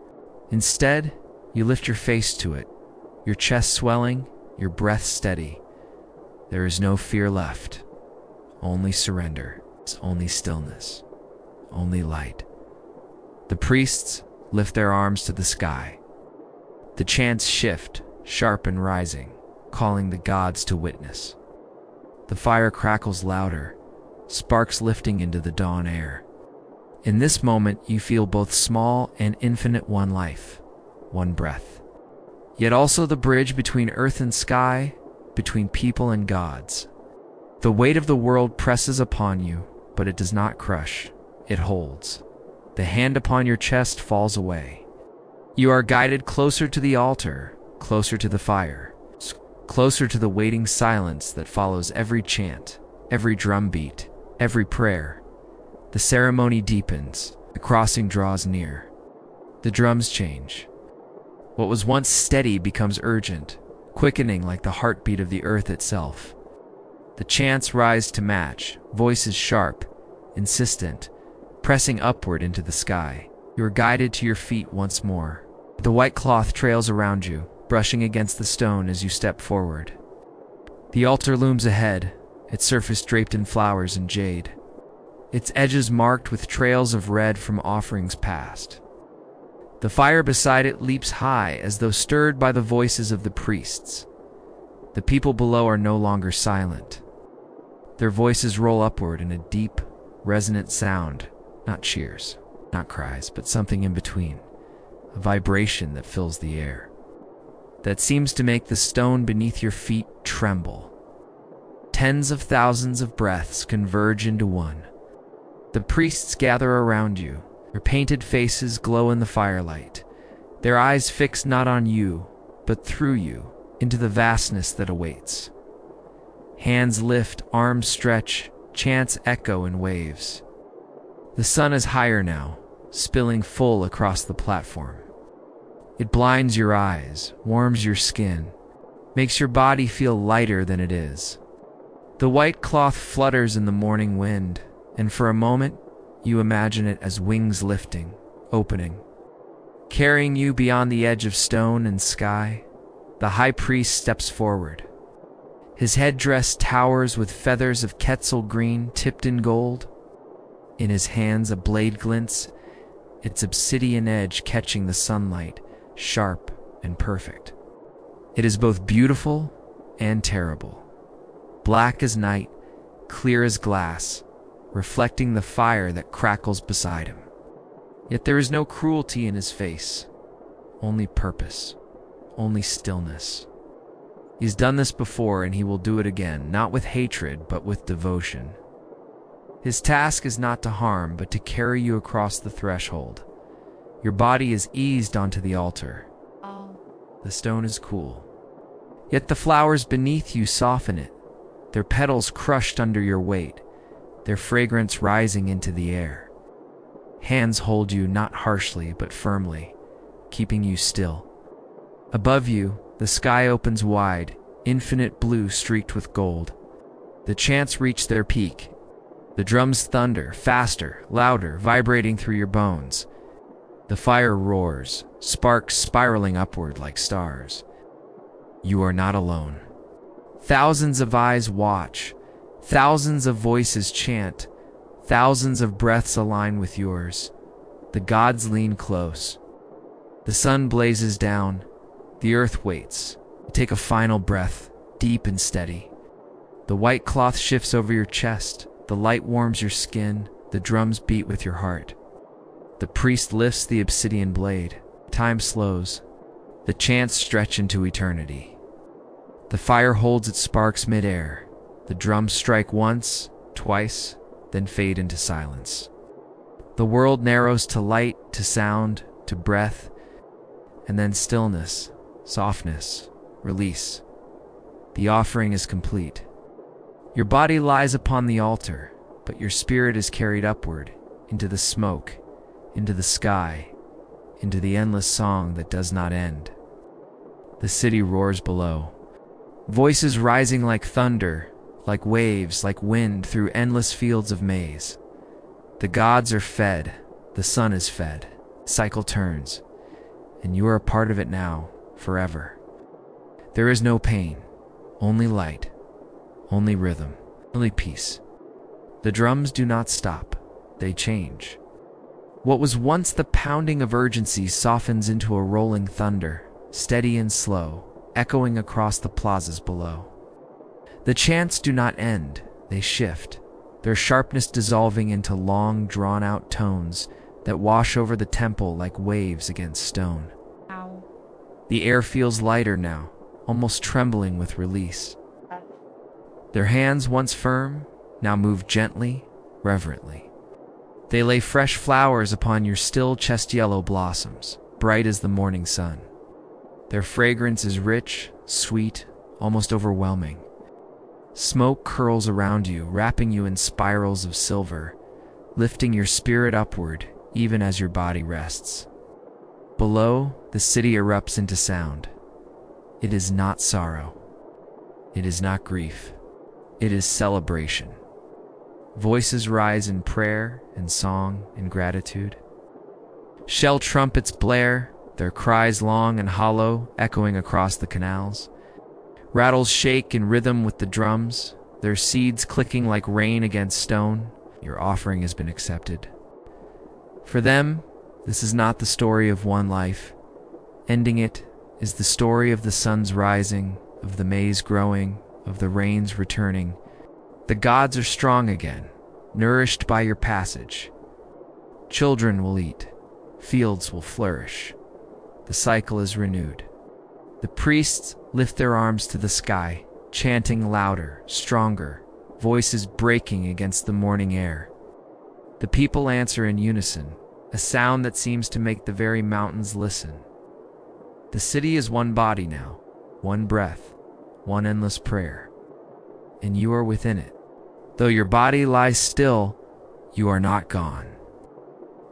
Instead, you lift your face to it, your chest swelling, your breath steady. There is no fear left. Only surrender. It's only stillness. Only light. The priests lift their arms to the sky. The chants shift, sharp and rising, calling the gods to witness. The fire crackles louder, sparks lifting into the dawn air. In this moment, you feel both small and infinite, one life, one breath. Yet also the bridge between earth and sky, between people and gods. The weight of the world presses upon you, but it does not crush, it holds. The hand upon your chest falls away. You are guided closer to the altar, closer to the fire, closer to the waiting silence that follows every chant, every drumbeat, every prayer. The ceremony deepens, the crossing draws near. The drums change. What was once steady becomes urgent, quickening like the heartbeat of the earth itself. The chants rise to match, voices sharp, insistent, pressing upward into the sky. You are guided to your feet once more. The white cloth trails around you, brushing against the stone as you step forward. The altar looms ahead, its surface draped in flowers and jade, its edges marked with trails of red from offerings past. The fire beside it leaps high as though stirred by the voices of the priests. The people below are no longer silent. Their voices roll upward in a deep, resonant sound, not cheers, not cries, but something in between, a vibration that fills the air, that seems to make the stone beneath your feet tremble. Tens of thousands of breaths converge into one. The priests gather around you. Their painted faces glow in the firelight. Their eyes fixed not on you, but through you, into the vastness that awaits. Hands lift, arms stretch, chants echo in waves. The sun is higher now, spilling full across the platform. It blinds your eyes, warms your skin, makes your body feel lighter than it is. The white cloth flutters in the morning wind, and for a moment, you imagine it as wings lifting, opening. Carrying you beyond the edge of stone and sky, the high priest steps forward. His headdress towers with feathers of Quetzal green tipped in gold. In his hands a blade glints, its obsidian edge catching the sunlight, sharp and perfect. It is both beautiful and terrible. Black as night, clear as glass, reflecting the fire that crackles beside him. Yet there is no cruelty in his face, only purpose, only stillness. He's done this before and he will do it again, not with hatred, but with devotion. His task is not to harm, but to carry you across the threshold. Your body is eased onto the altar. The stone is cool. Yet the flowers beneath you soften it, their petals crushed under your weight, their fragrance rising into the air. Hands hold you not harshly but firmly, keeping you still. Above you, the sky opens wide, infinite blue streaked with gold. The chants reach their peak. The drums thunder, faster, louder, vibrating through your bones. The fire roars, sparks spiraling upward like stars. You are not alone. Thousands of eyes watch, thousands of voices chant, thousands of breaths align with yours. The gods lean close. The sun blazes down. The earth waits. You take a final breath, deep and steady. The white cloth shifts over your chest. The light warms your skin. The drums beat with your heart. The priest lifts the obsidian blade. Time slows. The chants stretch into eternity. The fire holds its sparks mid-air. The drums strike once, twice, then fade into silence. The world narrows to light, to sound, to breath, and then stillness, softness, release. The offering is complete. Your body lies upon the altar, but your spirit is carried upward, into the smoke, into the sky, into the endless song that does not end. The city roars below. Voices rising like thunder, like waves, like wind through endless fields of maize. The gods are fed, the sun is fed, cycle turns, and you are a part of it now, forever. There is no pain, only light, only rhythm, only peace. The drums do not stop, they change. What was once the pounding of urgency softens into a rolling thunder, steady and slow, echoing across the plazas below. The chants do not end, they shift, their sharpness dissolving into long, drawn-out tones that wash over the temple like waves against stone. Ow. The air feels lighter now, almost trembling with release. Their hands, once firm, now move gently, reverently. They lay fresh flowers upon your still chest-yellow blossoms, bright as the morning sun. Their fragrance is rich, sweet, almost overwhelming. Smoke curls around you, wrapping you in spirals of silver, lifting your spirit upward even as your body rests. Below, the city erupts into sound. It is not sorrow. It is not grief. It is celebration. Voices rise in prayer and song and gratitude. Shell trumpets blare, their cries long and hollow, echoing across the canals. Rattles shake in rhythm with the drums, their seeds clicking like rain against stone. Your offering has been accepted. For them, this is not the story of one life. Ending it is the story of the sun's rising, of the maize growing, of the rains returning. The gods are strong again, nourished by your passage. Children will eat, fields will flourish. The cycle is renewed. The priests lift their arms to the sky, chanting louder, stronger, voices breaking against the morning air. The people answer in unison, a sound that seems to make the very mountains listen. The city is one body now, one breath, one endless prayer. And you are within it. Though your body lies still, you are not gone.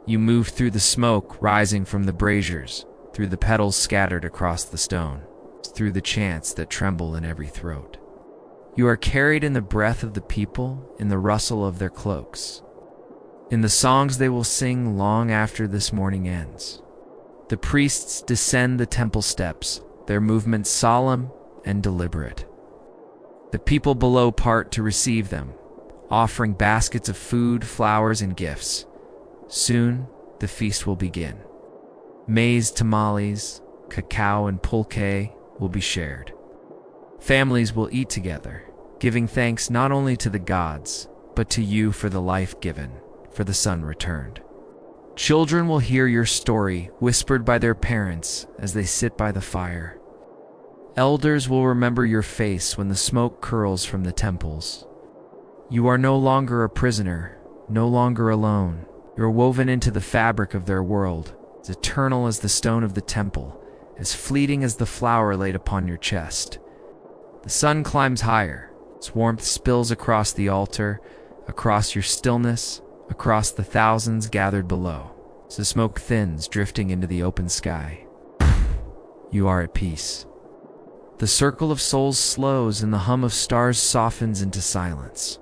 You move through the smoke rising from the braziers, through the petals scattered across the stone, through the chants that tremble in every throat. You are carried in the breath of the people, in the rustle of their cloaks, in the songs they will sing long after this morning ends. The priests descend the temple steps, their movements solemn and deliberate. The people below part to receive them, offering baskets of food, flowers, and gifts. Soon, the feast will begin. Maize tamales, cacao, and pulque will be shared. Families will eat together, giving thanks not only to the gods, but to you for the life given, for the son returned. Children will hear your story whispered by their parents as they sit by the fire. Elders will remember your face when the smoke curls from the temples. You are no longer a prisoner, no longer alone. You're woven into the fabric of their world, as eternal as the stone of the temple, as fleeting as the flower laid upon your chest. The sun climbs higher, its warmth spills across the altar, across your stillness, across the thousands gathered below. As the smoke thins, drifting into the open sky. You are at peace. The circle of souls slows and the hum of stars softens into silence.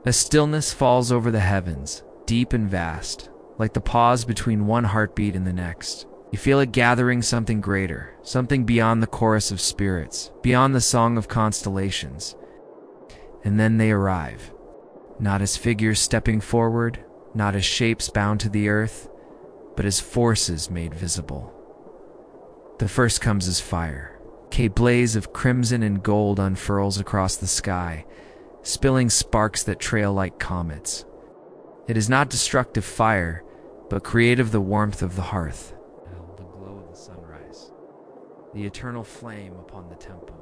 A stillness falls over the heavens, deep and vast, like the pause between one heartbeat and the next. You feel it gathering something greater, something beyond the chorus of spirits, beyond the song of constellations. And then they arrive, not as figures stepping forward, not as shapes bound to the earth, but as forces made visible. The first comes as fire. A blaze of crimson and gold unfurls across the sky, spilling sparks that trail like comets. It is not destructive fire, but creative the warmth of the hearth, the glow of the sunrise, the eternal flame upon the temple.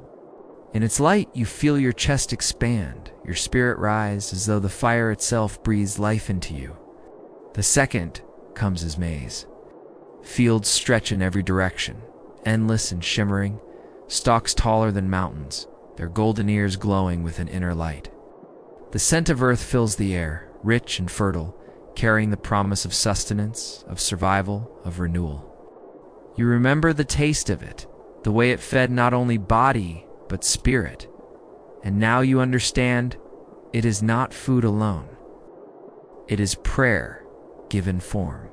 In its light, you feel your chest expand, your spirit rise as though the fire itself breathes life into you. The second comes as maize. Fields stretch in every direction, endless and shimmering, stalks taller than mountains, their golden ears glowing with an inner light. The scent of earth fills the air, rich and fertile, carrying the promise of sustenance, of survival, of renewal. You remember the taste of it, the way it fed not only body, but spirit. And now you understand, it is not food alone. It is prayer given form.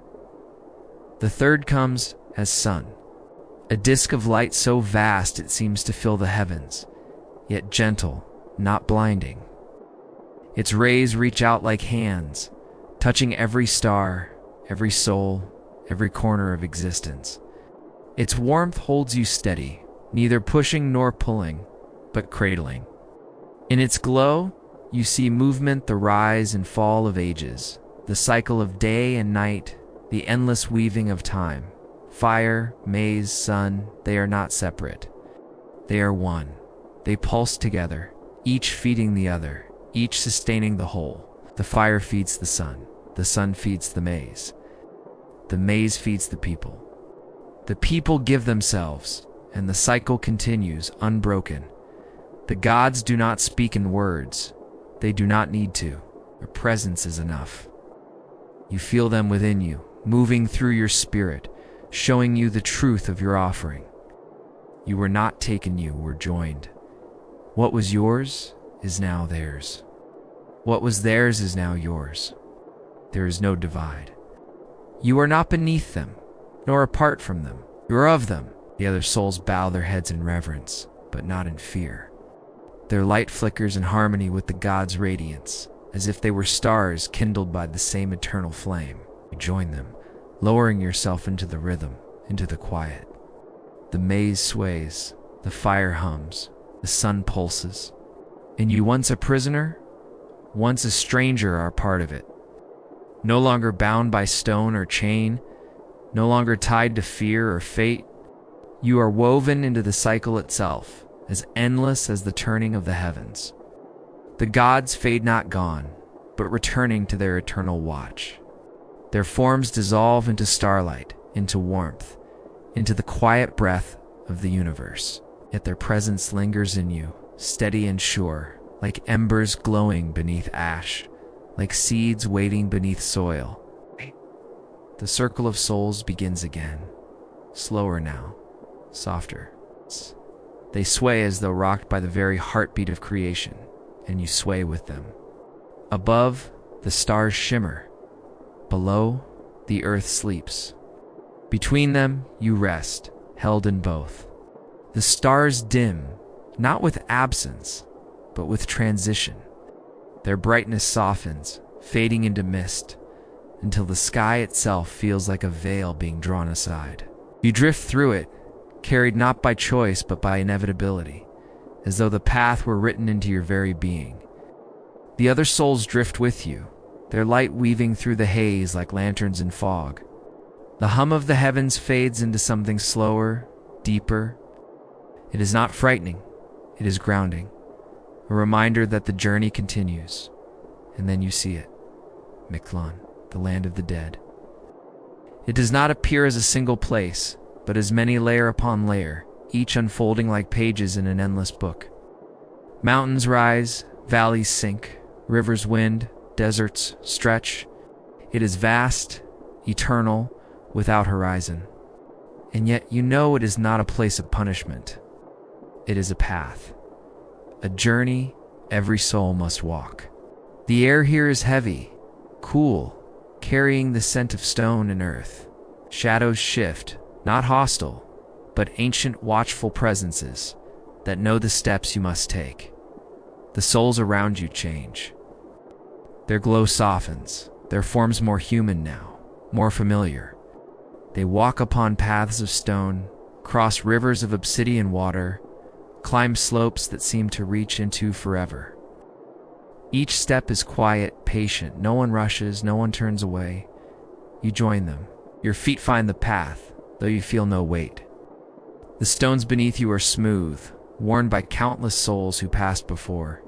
The third comes as sun. A disk of light so vast it seems to fill the heavens, yet gentle, not blinding. Its rays reach out like hands, touching every star, every soul, every corner of existence. Its warmth holds you steady, neither pushing nor pulling, but cradling. In its glow, you see movement, the rise and fall of ages, the cycle of day and night, the endless weaving of time. Fire, maize, sun, they are not separate. They are one. They pulse together, each feeding the other, each sustaining the whole. The fire feeds the sun feeds the maize feeds the people. The people give themselves, and the cycle continues unbroken. The gods do not speak in words. They do not need to. Their presence is enough. You feel them within you, moving through your spirit, showing you the truth of your offering. You were not taken, you were joined. What was yours is now theirs. What was theirs is now yours. There is no divide. You are not beneath them, nor apart from them. You are of them. The other souls bow their heads in reverence, but not in fear. Their light flickers in harmony with the gods' radiance, as if they were stars kindled by the same eternal flame. You join them, lowering yourself into the rhythm, into the quiet. The maize sways, the fire hums, the sun pulses. And you, once a prisoner, once a stranger, are part of it. No longer bound by stone or chain, no longer tied to fear or fate. You are woven into the cycle itself, as endless as the turning of the heavens. The gods fade not gone, but returning to their eternal watch. Their forms dissolve into starlight, into warmth, into the quiet breath of the universe. Yet their presence lingers in you, steady and sure, like embers glowing beneath ash, like seeds waiting beneath soil. The circle of souls begins again, slower now, softer. They sway as though rocked by the very heartbeat of creation, and you sway with them. Above, the stars shimmer. Below, the earth sleeps. Between them, you rest, held in both. The stars dim, not with absence, but with transition. Their brightness softens, fading into mist, until the sky itself feels like a veil being drawn aside. You drift through it, carried not by choice but by inevitability, as though the path were written into your very being. The other souls drift with you, their light weaving through the haze like lanterns in fog. The hum of the heavens fades into something slower, deeper. It is not frightening, it is grounding, a reminder that the journey continues. And then you see it, Mictlan, the land of the dead. It does not appear as a single place, but as many layer upon layer, each unfolding like pages in an endless book. Mountains rise, valleys sink, rivers wind, deserts stretch. It is vast, eternal, without horizon. And yet you know it is not a place of punishment. It is a path, a journey every soul must walk. The air here is heavy, cool, carrying the scent of stone and earth. Shadows shift, not hostile, but ancient watchful presences that know the steps you must take. The souls around you change. Their glow softens, their forms more human now, more familiar. They walk upon paths of stone, cross rivers of obsidian water, climb slopes that seem to reach into forever. Each step is quiet, patient. No one rushes, no one turns away. You join them. Your feet find the path, though you feel no weight. The stones beneath you are smooth, worn by countless souls who passed before.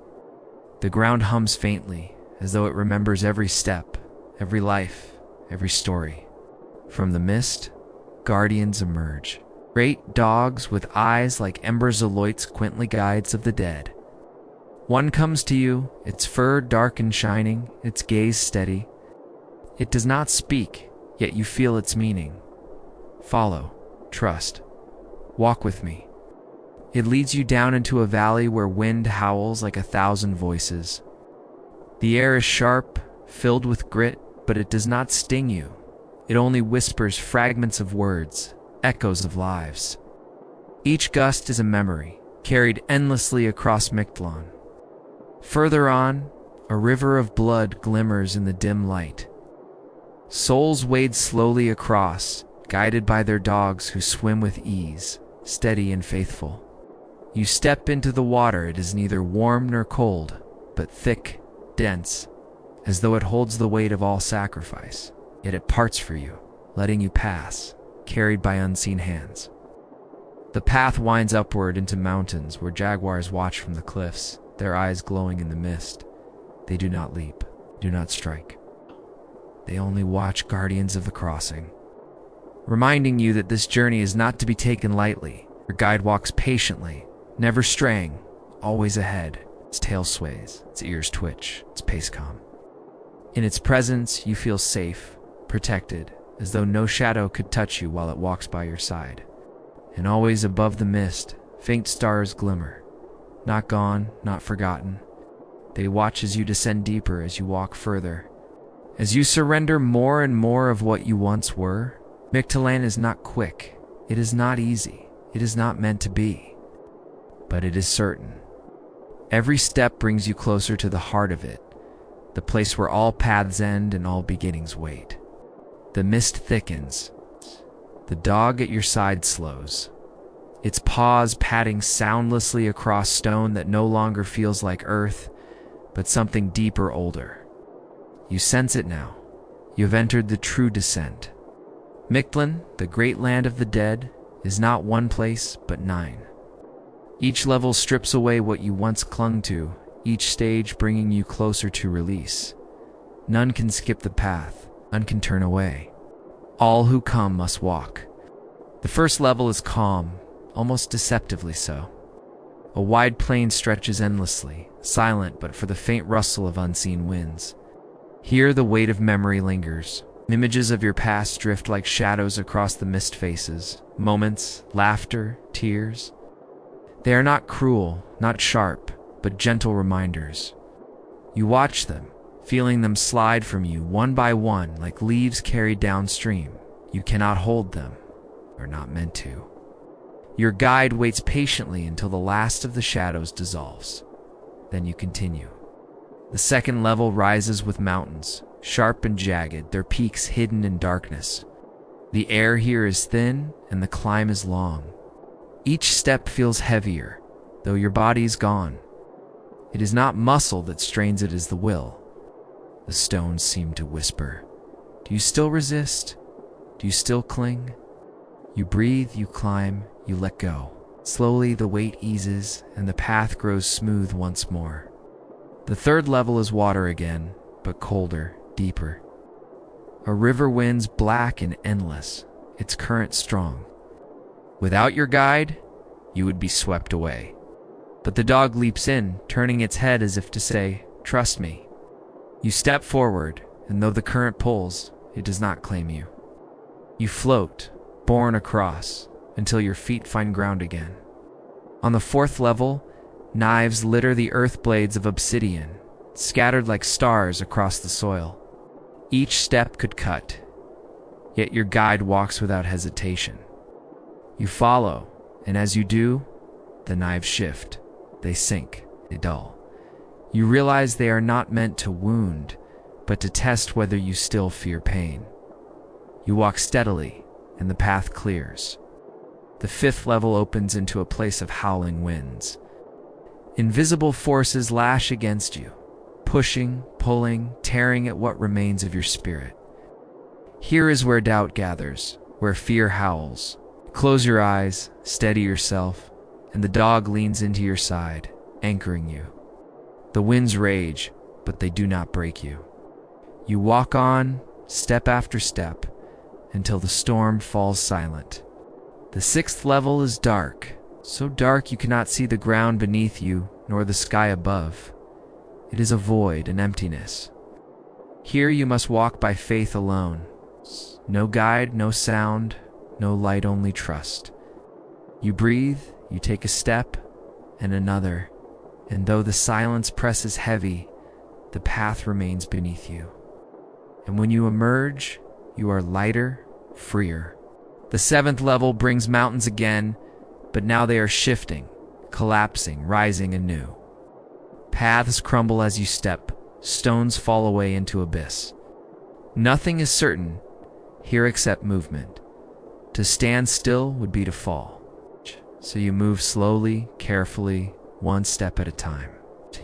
The ground hums faintly, as though it remembers every step, every life, every story. From the mist, guardians emerge. Great dogs with eyes like embers Aloit's quaintly guides of the dead. One comes to you, its fur dark and shining, its gaze steady. It does not speak, yet you feel its meaning. Follow, trust, walk with me. It leads you down into a valley where wind howls like 1,000 voices. The air is sharp, filled with grit, but it does not sting you. It only whispers fragments of words, echoes of lives. Each gust is a memory, carried endlessly across Mictlan. Further on, a river of blood glimmers in the dim light. Souls wade slowly across, guided by their dogs who swim with ease, steady and faithful. You step into the water. It is neither warm nor cold, but thick, dense, as though it holds the weight of all sacrifice. Yet it parts for you, letting you pass, carried by unseen hands. The path winds upward into mountains where jaguars watch from the cliffs, their eyes glowing in the mist. They do not leap, do not strike. They only watch, guardians of the crossing, reminding you that this journey is not to be taken lightly. Your guide walks patiently, never straying, always ahead. Its tail sways, its ears twitch, its pace calm. In its presence, you feel safe, protected, as though no shadow could touch you while it walks by your side. And always above the mist, faint stars glimmer. Not gone, not forgotten. They watch as you descend deeper, as you walk further. As you surrender more and more of what you once were. Mictlan is not quick. It is not easy. It is not meant to be. But it is certain. Every step brings you closer to the heart of it, the place where all paths end and all beginnings wait. The mist thickens. The dog at your side slows, its paws padding soundlessly across stone that no longer feels like earth, but something deeper, older. You sense it now. You have entered the true descent. Mictlan, the great land of the dead, is not one place, but 9. Each level strips away what you once clung to, each stage bringing you closer to release. None can skip the path, none can turn away. All who come must walk. The first level is calm, almost deceptively so. A wide plain stretches endlessly, silent but for the faint rustle of unseen winds. Here the weight of memory lingers. Images of your past drift like shadows across the mist faces. Moments, laughter, tears. They are not cruel, not sharp, but gentle reminders. You watch them, feeling them slide from you one by one like leaves carried downstream. You cannot hold them, or not meant to. Your guide waits patiently until the last of the shadows dissolves. Then you continue. The second level rises with mountains, sharp and jagged, their peaks hidden in darkness. The air here is thin and the climb is long. Each step feels heavier, though your body's gone. It is not muscle that strains, it is the will. The stones seem to whisper. Do you still resist? Do you still cling? You breathe, you climb, you let go. Slowly the weight eases and the path grows smooth once more. The third level is water again, but colder, deeper. A river winds black and endless, its current strong. Without your guide, you would be swept away. But the dog leaps in, turning its head as if to say, "Trust me." You step forward, and though the current pulls, it does not claim you. You float, borne across, until your feet find ground again. On the fourth level, knives litter the earth blades of obsidian, scattered like stars across the soil. Each step could cut, yet your guide walks without hesitation. You follow, and as you do, the knives shift, they sink, they dull. You realize they are not meant to wound, but to test whether you still fear pain. You walk steadily, and the path clears. The fifth level opens into a place of howling winds. Invisible forces lash against you, pushing, pulling, tearing at what remains of your spirit. Here is where doubt gathers, where fear howls. Close your eyes, steady yourself, and the dog leans into your side, anchoring you. The winds rage, but they do not break you. You walk on, step after step, until the storm falls silent. The sixth level is dark, so dark you cannot see the ground beneath you nor the sky above. It is a void, an emptiness. Here you must walk by faith alone. No guide, no sound, no light, only trust. You breathe, you take a step, and another, and though the silence presses heavy, the path remains beneath you. And when you emerge, you are lighter, freer. The seventh level brings mountains again, but now they are shifting, collapsing, rising anew. Paths crumble as you step, stones fall away into abyss. Nothing is certain here except movement. To stand still would be to fall. So you move slowly, carefully, one step at a time.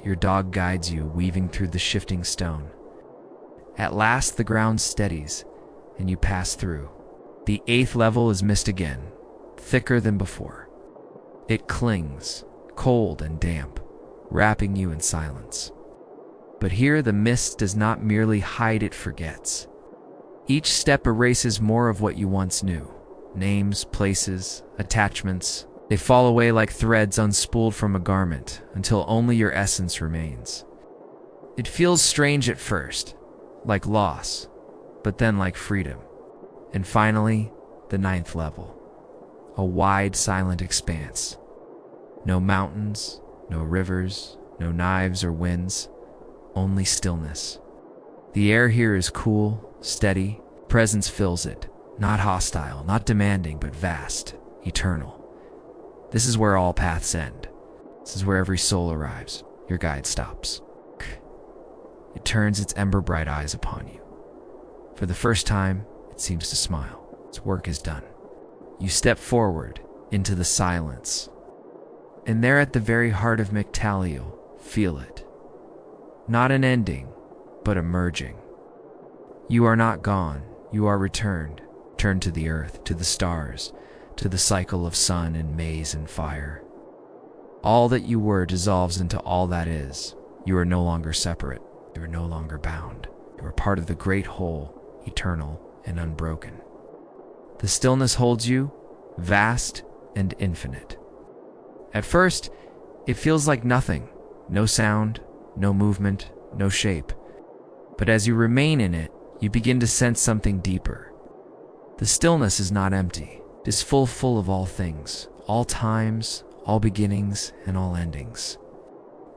Your dog guides you, weaving through the shifting stone. At last the ground steadies, and you pass through. The eighth level is mist again, thicker than before. It clings, cold and damp, wrapping you in silence. But here the mist does not merely hide, it forgets. Each step erases more of what you once knew. Names, places, attachments. They fall away like threads unspooled from a garment, until only your essence remains. It feels strange at first, like loss, but then like freedom. And finally, the ninth level. A wide, silent expanse. No mountains, no rivers, no knives or winds, only stillness. The air here is cool, steady, presence fills it, not hostile, not demanding, but vast, eternal. This is where all paths end. This is where every soul arrives. Your guide stops. It turns its ember-bright eyes upon you. For the first time, it seems to smile. Its work is done. You step forward into the silence. And there at the very heart of Mictaliel, feel it. Not an ending, but a merging. You are not gone. You are returned. Turned to the earth, to the stars, to the cycle of sun and maize and fire. All that you were dissolves into all that is. You are no longer separate. You are no longer bound. You are part of the great whole, eternal and unbroken. The stillness holds you, vast and infinite. At first, it feels like nothing. No sound, no movement, no shape. But as you remain in it, you begin to sense something deeper. The stillness is not empty. It is full of all things, all times, all beginnings, and all endings.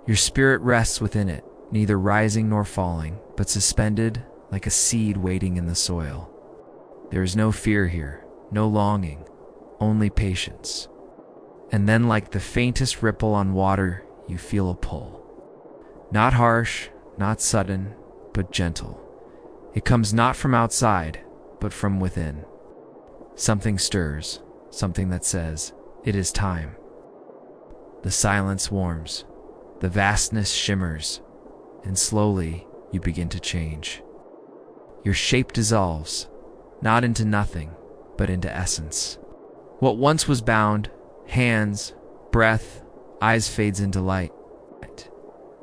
Your spirit rests within it, neither rising nor falling, but suspended like a seed waiting in the soil. There is no fear here, no longing, only patience. And then, like the faintest ripple on water, you feel a pull. Not harsh, not sudden, but gentle. It comes not from outside, but from within. Something stirs, something that says, "It is time." The silence warms, the vastness shimmers, and slowly you begin to change. Your shape dissolves, not into nothing, but into essence. What once was bound, hands, breath, eyes fades into light.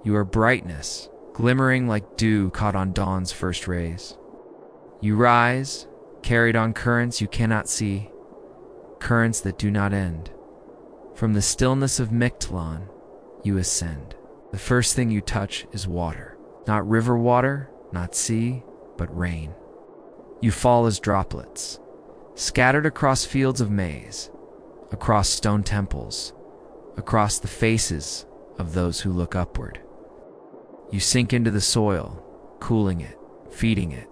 You are brightness, glimmering like dew caught on dawn's first rays. You rise, carried on currents you cannot see, currents that do not end. From the stillness of Mictlan, you ascend. The first thing you touch is water. Not river water, not sea, but rain. You fall as droplets, scattered across fields of maize, across stone temples, across the faces of those who look upward. You sink into the soil, cooling it, feeding it,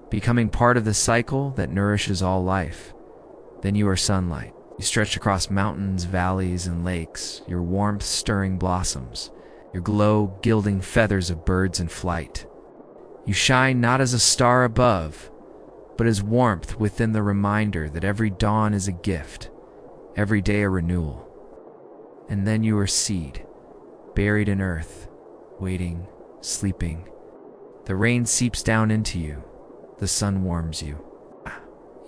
becoming part of the cycle that nourishes all life. Then you are sunlight. You stretch across mountains, valleys, and lakes, your warmth stirring blossoms, your glow gilding feathers of birds in flight. You shine not as a star above, but as warmth within the reminder that every dawn is a gift, every day a renewal. And then you are seed, buried in earth, waiting, sleeping. The rain seeps down into you. The sun warms you.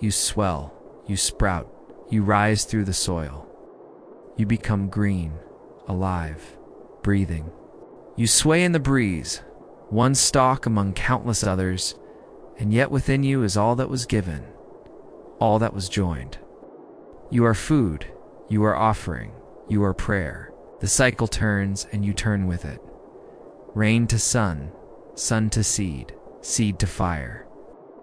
You swell, you sprout, you rise through the soil. You become green, alive, breathing. You sway in the breeze, one stalk among countless others, and yet within you is all that was given, all that was joined. You are food, you are offering, you are prayer. The cycle turns and you turn with it. Rain to sun, sun to seed, seed to fire,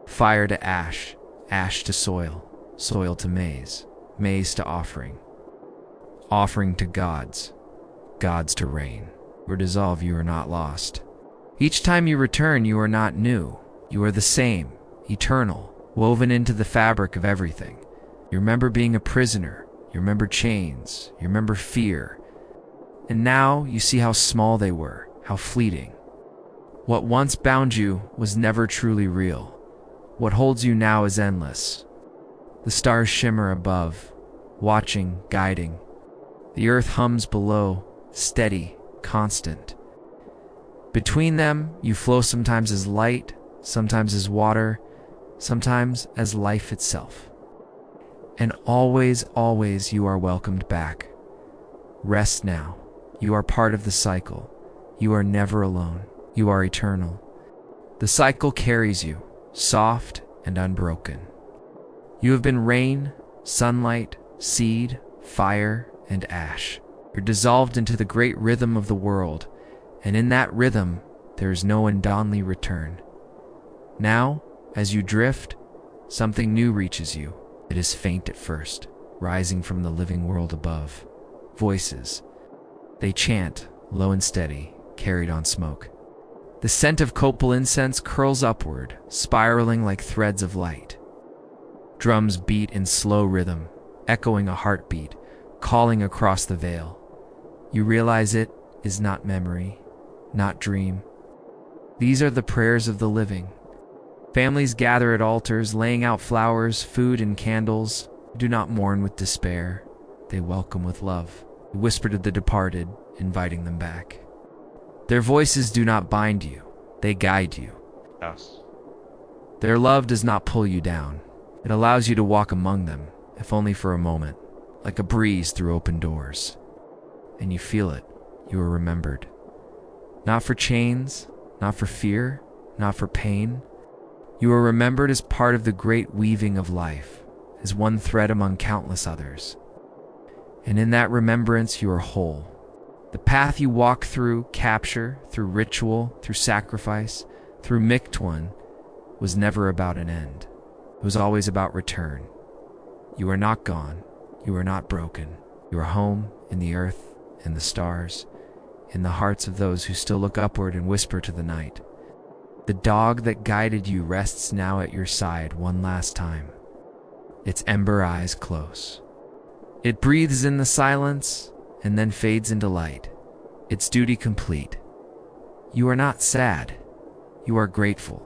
fire to ash, ash to soil, soil to maize, maize to offering, offering to gods, gods to rain. Or dissolve, you are not lost. Each time you return, you are not new. You are the same, eternal, woven into the fabric of everything. You remember being a prisoner. You remember chains. You remember fear. And now you see how small they were, how fleeting. What once bound you was never truly real. What holds you now is endless. The stars shimmer above, watching, guiding. The earth hums below, steady, constant. Between them, you flow sometimes as light, sometimes as water, sometimes as life itself. And always, always you are welcomed back. Rest now. You are part of the cycle. You are never alone. You are eternal. The cycle carries you, soft and unbroken. You have been rain, sunlight, seed, fire, and ash. You're dissolved into the great rhythm of the world, and in that rhythm, there is no undaunted return. Now, as you drift, something new reaches you. It is faint at first, rising from the living world above. Voices. They chant, low and steady, carried on smoke. The scent of copal incense curls upward, spiraling like threads of light. Drums beat in slow rhythm, echoing a heartbeat, calling across the veil. You realize it is not memory, not dream. These are the prayers of the living. Families gather at altars, laying out flowers, food, and candles. Do not mourn with despair. They welcome with love. They whisper to the departed, inviting them back. Their voices do not bind you. They guide you. Yes. Their love does not pull you down. It allows you to walk among them, if only for a moment, like a breeze through open doors. and you feel it. You are remembered. Not for chains, not for fear, not for pain. You are remembered as part of the great weaving of life, as one thread among countless others. And in that remembrance, you are whole. The path you walk through capture, through ritual, through sacrifice, through Mictwan, was never about an end. It was always about return. You are not gone. You are not broken. You are home in the earth, in the stars, in the hearts of those who still look upward and whisper to the night. The dog that guided you rests now at your side one last time, its ember eyes close. It breathes in the silence and then fades into light, its duty complete. You are not sad. You are grateful.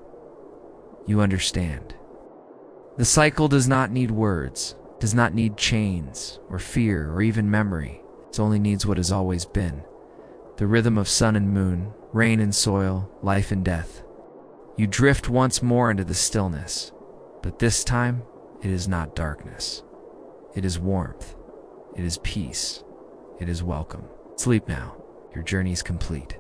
You understand. The cycle does not need words, does not need chains or fear or even memory. It only needs what has always been. The rhythm of sun and moon, rain and soil, life and death. You drift once more into the stillness, but this time it is not darkness. It is warmth. It is peace. It is welcome. Sleep now. Your journey is complete.